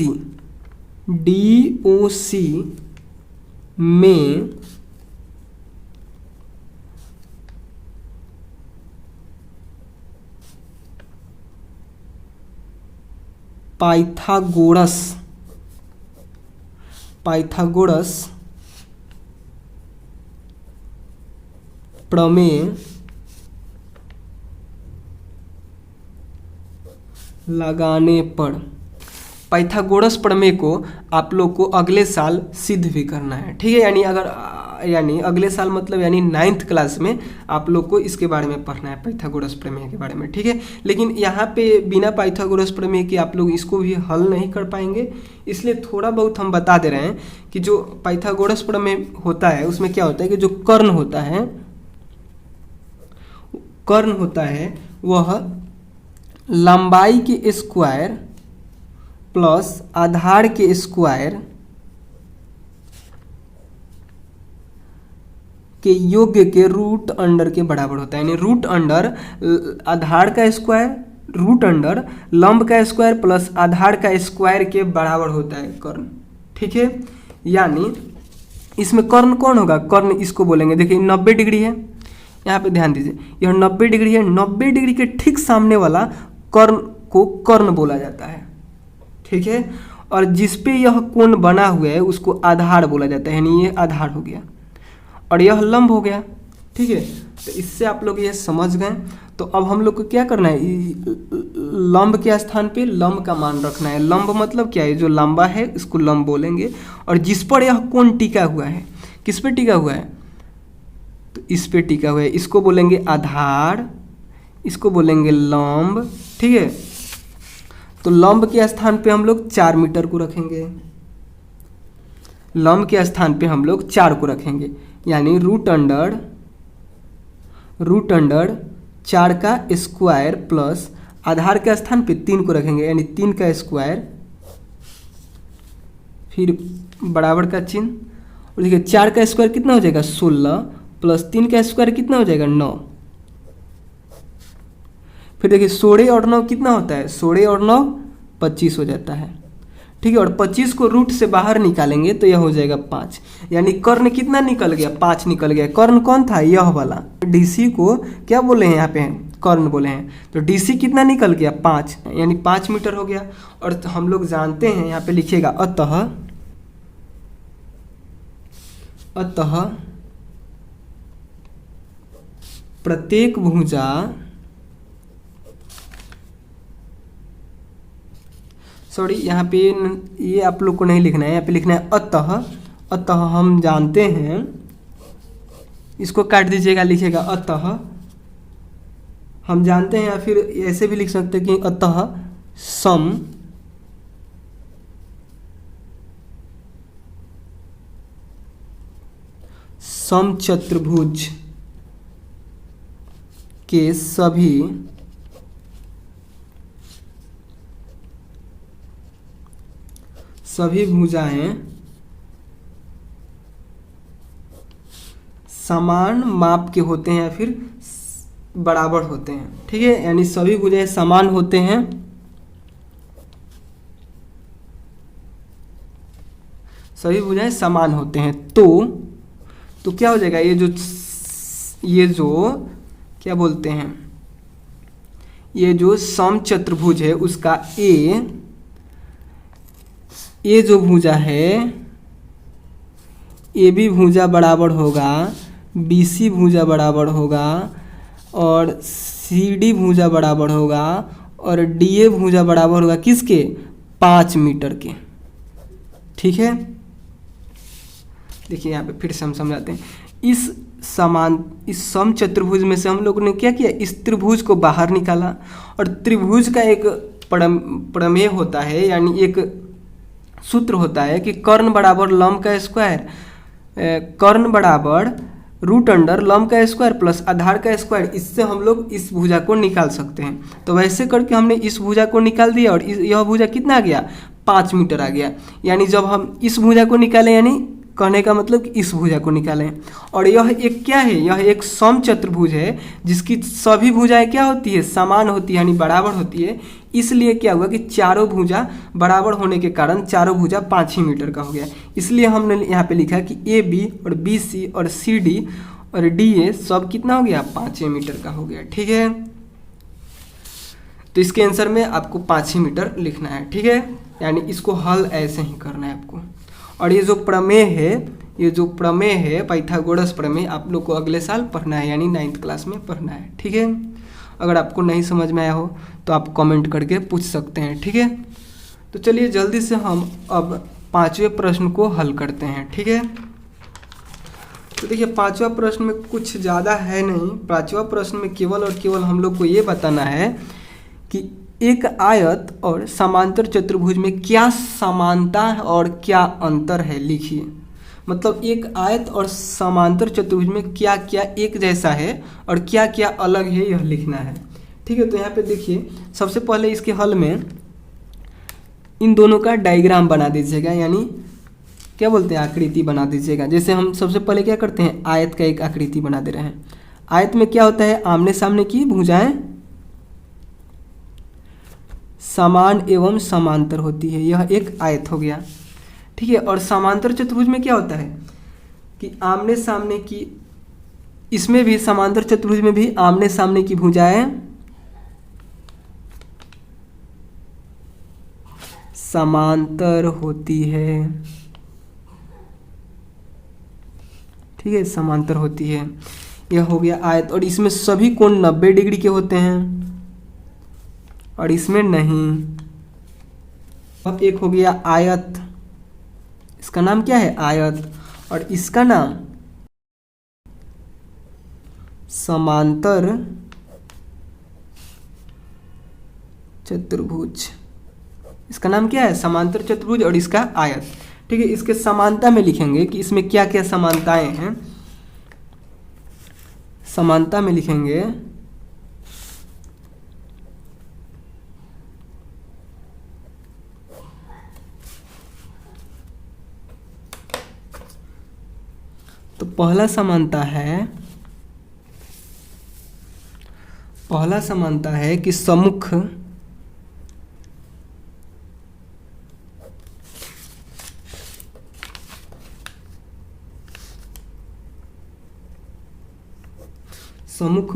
में पाइथागोरस प्रमेय लगाने पर, पाइथागोरस प्रमेय को आप लोग को अगले साल सिद्ध भी करना है, ठीक है। यानी अगले साल मतलब यानी 9th क्लास में आप लोग को इसके बारे में पढ़ना है, पाइथागोरस प्रमेय के बारे में, ठीक है। लेकिन यहाँ पे बिना पाइथागोरस प्रमेय के आप लोग इसको भी हल नहीं कर पाएंगे, इसलिए थोड़ा बहुत हम बता दे रहे हैं कि जो पाइथागोरस प्रमेय होता है उसमें क्या होता है कि जो कर्ण होता है वह लंबाई के स्क्वायर प्लस आधार के स्क्वायर के योग के रूट अंडर के बराबर होता है। यानी रूट अंडर आधार का स्क्वायर, रूट अंडर लंब का स्क्वायर प्लस आधार का स्क्वायर के बराबर होता है कर्ण, ठीक है। यानी इसमें कर्ण कौन होगा, कर्ण इसको बोलेंगे, देखिए 90 डिग्री है, यहाँ पे ध्यान दीजिए, यह 90 डिग्री है, 90 डिग्री के ठीक सामने वाला कर्ण को कर्ण बोला जाता है, ठीक है। और जिस पे यह कोण बना हुआ है उसको आधार बोला जाता है, यानी ये आधार हो गया और यह लंब हो गया, ठीक है। तो इससे आप लोग ये समझ गए। तो अब हम लोग को क्या करना है, लंब के स्थान पे लंब का मान रखना है। लंब मतलब क्या है, जो लंबा है इसको लंब बोलेंगे, और जिस पर यह कोण टिका हुआ है, किस पे टिका हुआ है, तो इस पे टिका हुआ है, इसको बोलेंगे आधार, इसको बोलेंगे लंब, ठीक है। तो लंब के स्थान पे हम लोग 4 मीटर को रखेंगे, लंब के स्थान पे हम लोग 4 को रखेंगे, यानी रूट अंडर 4 का स्क्वायर प्लस आधार के स्थान पे 3 को रखेंगे, यानी 3 का स्क्वायर, फिर बराबर का चिन्ह, और देखिए 4 का स्क्वायर कितना हो जाएगा 16 प्लस 3 का स्क्वायर कितना हो जाएगा 9, फिर देखिए 16 और 9 कितना होता है, 16 और 9 25 हो जाता है, ठीक है। और 25 को रूट से बाहर निकालेंगे तो यह हो जाएगा 5, यानी कर्ण कितना निकल गया, 5 निकल गया। कर्ण कौन था, यह वाला, डीसी को क्या बोले हैं यहाँ पे, कर्ण बोले हैं, तो डीसी कितना निकल गया 5, यानी 5 मीटर हो गया। और हम लोग जानते हैं, यहाँ पे लिखिएगा अतः प्रत्येक भुजा यहाँ पे ये आप लोग को नहीं लिखना है, यहाँ पे लिखना है अतः हम जानते हैं, इसको काट दीजिएगा, लिखिएगा अतः हम जानते हैं, या फिर ऐसे भी लिख सकते हैं कि अतः समचतुर्भुज के सभी भुजाएं समान माप के होते हैं या फिर बराबर होते हैं, ठीक है। यानी सभी भुजाएं समान होते हैं, सभी भुजाएं समान होते हैं, तो क्या हो जाएगा, ये जो क्या बोलते हैं, ये जो समचतुर्भुज है उसका ए जो भुजा है, ए बी भुजा बराबर होगा BC भुजा बराबर होगा, और CD भुजा बराबर होगा, और DA भुजा बराबर होगा किसके, 5 मीटर के, ठीक है। देखिए यहाँ पे फिर से हम समझाते हैं, इस समचतुर्भुज में से हम लोगों ने क्या किया, इस त्रिभुज को बाहर निकाला, और त्रिभुज का एक प्रमेय होता है, यानी एक सूत्र होता है कि कर्ण बराबर लंब का स्क्वायर, कर्ण बराबर रूट अंडर लंब का स्क्वायर प्लस आधार का स्क्वायर, इससे हम लोग इस भुजा को निकाल सकते हैं। तो वैसे करके हमने इस भुजा को निकाल दिया, और यह भुजा कितना आ गया, 5 मीटर आ गया। यानी जब हम इस भुजा को निकालें, यानी कहने का मतलब कि इस भुजा को निकालें, और यह एक क्या है, यह एक समचतुर्भुज है जिसकी सभी भुजाएं क्या होती है, समान होती है, यानी बराबर होती है। इसलिए क्या हुआ कि चारों भुजा बराबर होने के कारण चारों भुजा 5 ही मीटर का हो गया। इसलिए हमने यहाँ पे लिखा कि AB और BC और CD और DA सब कितना हो गया, 5 मीटर का हो गया, ठीक है। तो इसके आंसर में आपको 5 ही मीटर लिखना है, ठीक है। यानी इसको हल ऐसे ही करना है आपको। और ये जो प्रमेय है ये जो प्रमेय है पाइथागोरस प्रमेय आप लोग को अगले साल पढ़ना है, यानी 9th क्लास में पढ़ना है। ठीक है, अगर आपको नहीं समझ में आया हो तो आप कमेंट करके पूछ सकते हैं। ठीक है, तो चलिए जल्दी से हम अब 5वें प्रश्न को हल करते हैं। ठीक है, तो देखिए 5वां प्रश्न में कुछ ज़्यादा है नहीं। 5वां प्रश्न में केवल और केवल हम लोग को ये बताना है कि एक आयत और समांतर चतुर्भुज में क्या समानता है और क्या अंतर है, लिखिए। मतलब एक आयत और समांतर चतुर्भुज में क्या क्या एक जैसा है और क्या क्या अलग है, यह लिखना है। ठीक है, तो यहाँ पे देखिए सबसे पहले इसके हल में इन दोनों का डायग्राम बना दीजिएगा, यानी क्या बोलते हैं, आकृति बना दीजिएगा। जैसे हम सबसे पहले क्या करते हैं, आयत का एक आकृति बना दे रहे हैं। आयत में क्या होता है, आमने सामने की भुजाएं समान एवं समांतर होती है, यह एक आयत हो गया। ठीक है, और समांतर चतुर्भुज में क्या होता है कि आमने सामने की, इसमें भी समांतर चतुर्भुज में भी आमने सामने की भुजाएं समांतर होती है। ठीक है, समांतर होती है, यह हो गया आयत। और इसमें सभी कोण 90 डिग्री के होते हैं और इसमें नहीं। अब एक हो गया आयत, इसका नाम क्या है, आयत, और इसका नाम समांतर चतुर्भुज। इसका नाम क्या है, समांतर चतुर्भुज, और इसका आयत। ठीक है, इसके समानता में लिखेंगे कि इसमें क्या क्या समानताएं हैं। समानता में लिखेंगे तो पहला समानता है कि सम्मुख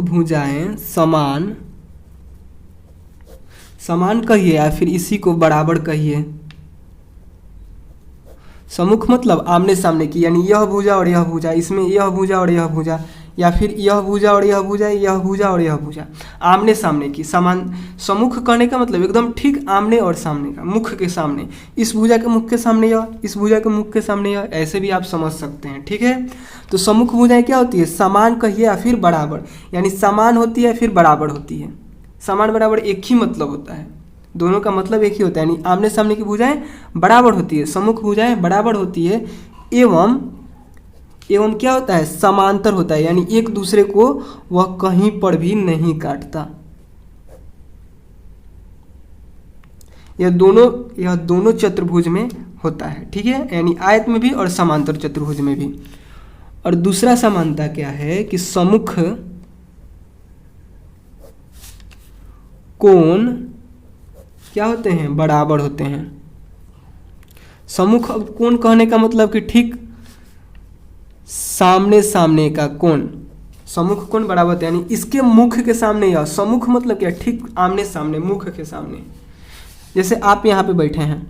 भुजाएं समान कहिए या फिर इसी को बराबर कहिए। सम्मुख मतलब आमने सामने की, यानी यह भुजा और यह भुजा, इसमें यह भुजा और यह भुजा, या फिर यह भुजा और यह भुजा, यह भुजा और यह भुजा, आमने सामने की। समान सम्मुख कहने का मतलब एकदम ठीक आमने और सामने का, मुख के सामने, इस भुजा के मुख के सामने यह, इस भुजा के मुख के सामने यह, ऐसे भी आप समझ सकते हैं। ठीक है, तो सम्मुख भुजाएं क्या होती है, समान कहिए या फिर बराबर, यानी समान होती है फिर बराबर होती है। समान बराबर एक ही मतलब होता है, दोनों का मतलब एक ही होता है, यानी आमने सामने की भुजाएं बराबर होती है, सम्मुख भुजाएं बराबर होती है, एवं क्या होता है, समांतर होता है, यानी एक दूसरे को वह कहीं पर भी नहीं काटता। यह दोनों चतुर्भुज में होता है। ठीक है, यानी आयत में भी और समांतर चतुर्भुज में भी। और दूसरा समानता क्या है कि सम्मुख कोण क्या होते हैं, बराबर होते हैं। सम्मुख कोण कहने का मतलब कि ठीक सामने सामने का कोण, सम्मुख कोण बराबर होते हैं, यानी इसके मुख के सामने, यह सम्मुख मतलब क्या, ठीक आमने सामने, मुख के सामने। जैसे आप यहाँ पे बैठे हैं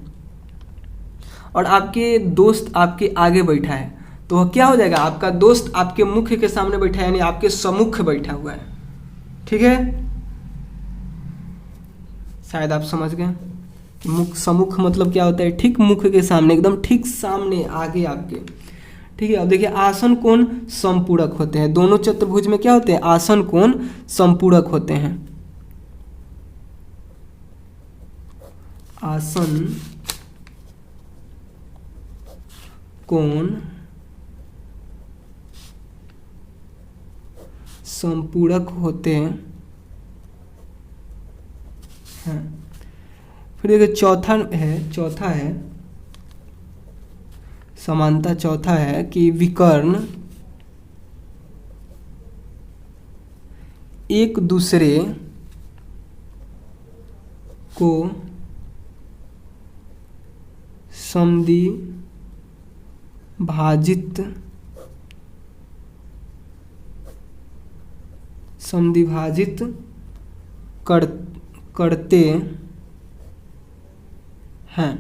और आपके दोस्त आपके आगे बैठा है, तो वह क्या हो जाएगा, आपका दोस्त आपके मुख के सामने बैठा है, यानी आपके सम्मुख बैठा हुआ है। ठीक है, शायद आप समझ गए। मुख सम्मुख मतलब क्या होता है, ठीक मुख के सामने, एकदम ठीक सामने आगे आपके। ठीक है, अब देखिए आसन कोण समपूरक होते हैं, दोनों चतुर्भुज में क्या होते हैं, आसन कोण समपूरक होते हैं। आसन कोण समपूरक होते हैं। फिर देखिए चौथा है समानता, चौथा है कि विकर्ण एक दूसरे को समद्विभाजित करते हैं।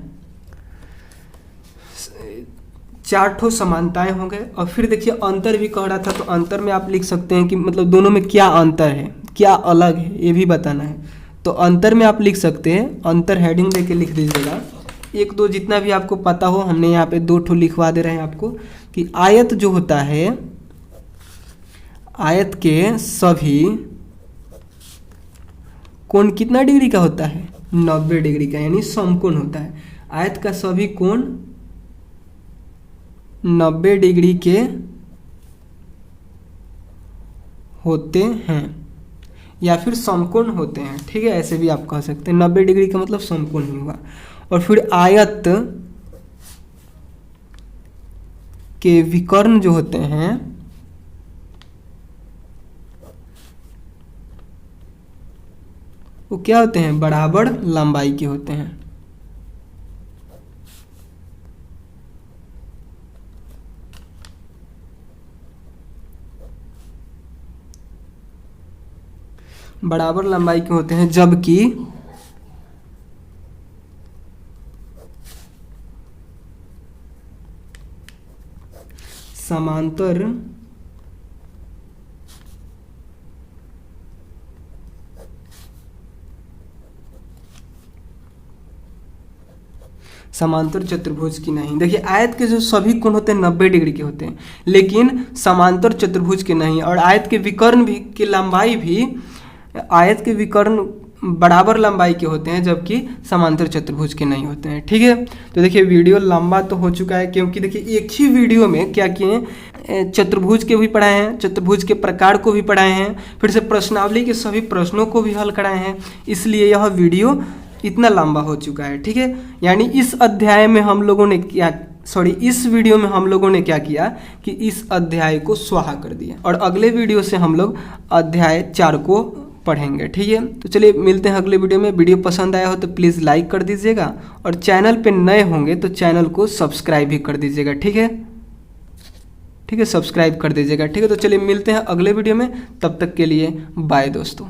4 ठो समानताएं हो गए। और फिर देखिए अंतर भी कह रहा था, तो अंतर में आप लिख सकते हैं कि मतलब दोनों में क्या अंतर है, क्या अलग है, ये भी बताना है। तो अंतर में आप लिख सकते हैं, अंतर हेडिंग देके लिख दीजिएगा। 1 2 जितना भी आपको पता हो, हमने यहाँ पे 2 ठो लिखवा दे रहे हैं आपको कि आयत जो होता है, आयत के सभी कोण कितना डिग्री का होता है, 90 डिग्री का, यानी समकोण होता है। आयत का सभी कोण 90 डिग्री के होते हैं या फिर समकोण होते हैं, ठीक है, ऐसे भी आप कह सकते हैं। 90 डिग्री का मतलब समकोण ही हुआ। और फिर आयत के विकर्ण जो होते हैं वो क्या होते हैं, बराबर लंबाई के होते हैं। बराबर लंबाई के होते हैं, जबकि समांतर चतुर्भुज की नहीं। देखिए आयत के जो सभी कोण होते हैं 90 डिग्री के होते हैं, लेकिन समांतर चतुर्भुज के नहीं। और आयत के विकर्ण भी की लंबाई भी, आयत के विकर्ण बराबर लंबाई के होते हैं, जबकि समांतर चतुर्भुज के नहीं होते हैं, ठीक है। तो देखिए वीडियो लंबा तो हो चुका है, क्योंकि देखिए एक ही वीडियो में क्या किए, चतुर्भुज के भी पढ़ाए हैं, चतुर्भुज के प्रकार को भी पढ़ाए हैं, फिर से प्रश्नावली के सभी प्रश्नों को भी हल कराए हैं, इसलिए यह वीडियो इतना लंबा हो चुका है, ठीक है। यानी इस अध्याय में हम लोगों ने क्या, इस वीडियो में हम लोगों ने क्या किया कि इस अध्याय को स्वाहा कर दिया, और अगले वीडियो से हम लोग अध्याय 4 को पढ़ेंगे, ठीक है। तो चलिए मिलते हैं अगले वीडियो में। वीडियो पसंद आया हो तो प्लीज़ लाइक कर दीजिएगा, और चैनल पे नए होंगे तो चैनल को सब्सक्राइब भी कर दीजिएगा, ठीक है, ठीक है, सब्सक्राइब कर दीजिएगा, ठीक है। तो चलिए मिलते हैं अगले वीडियो में, तब तक के लिए बाय दोस्तों।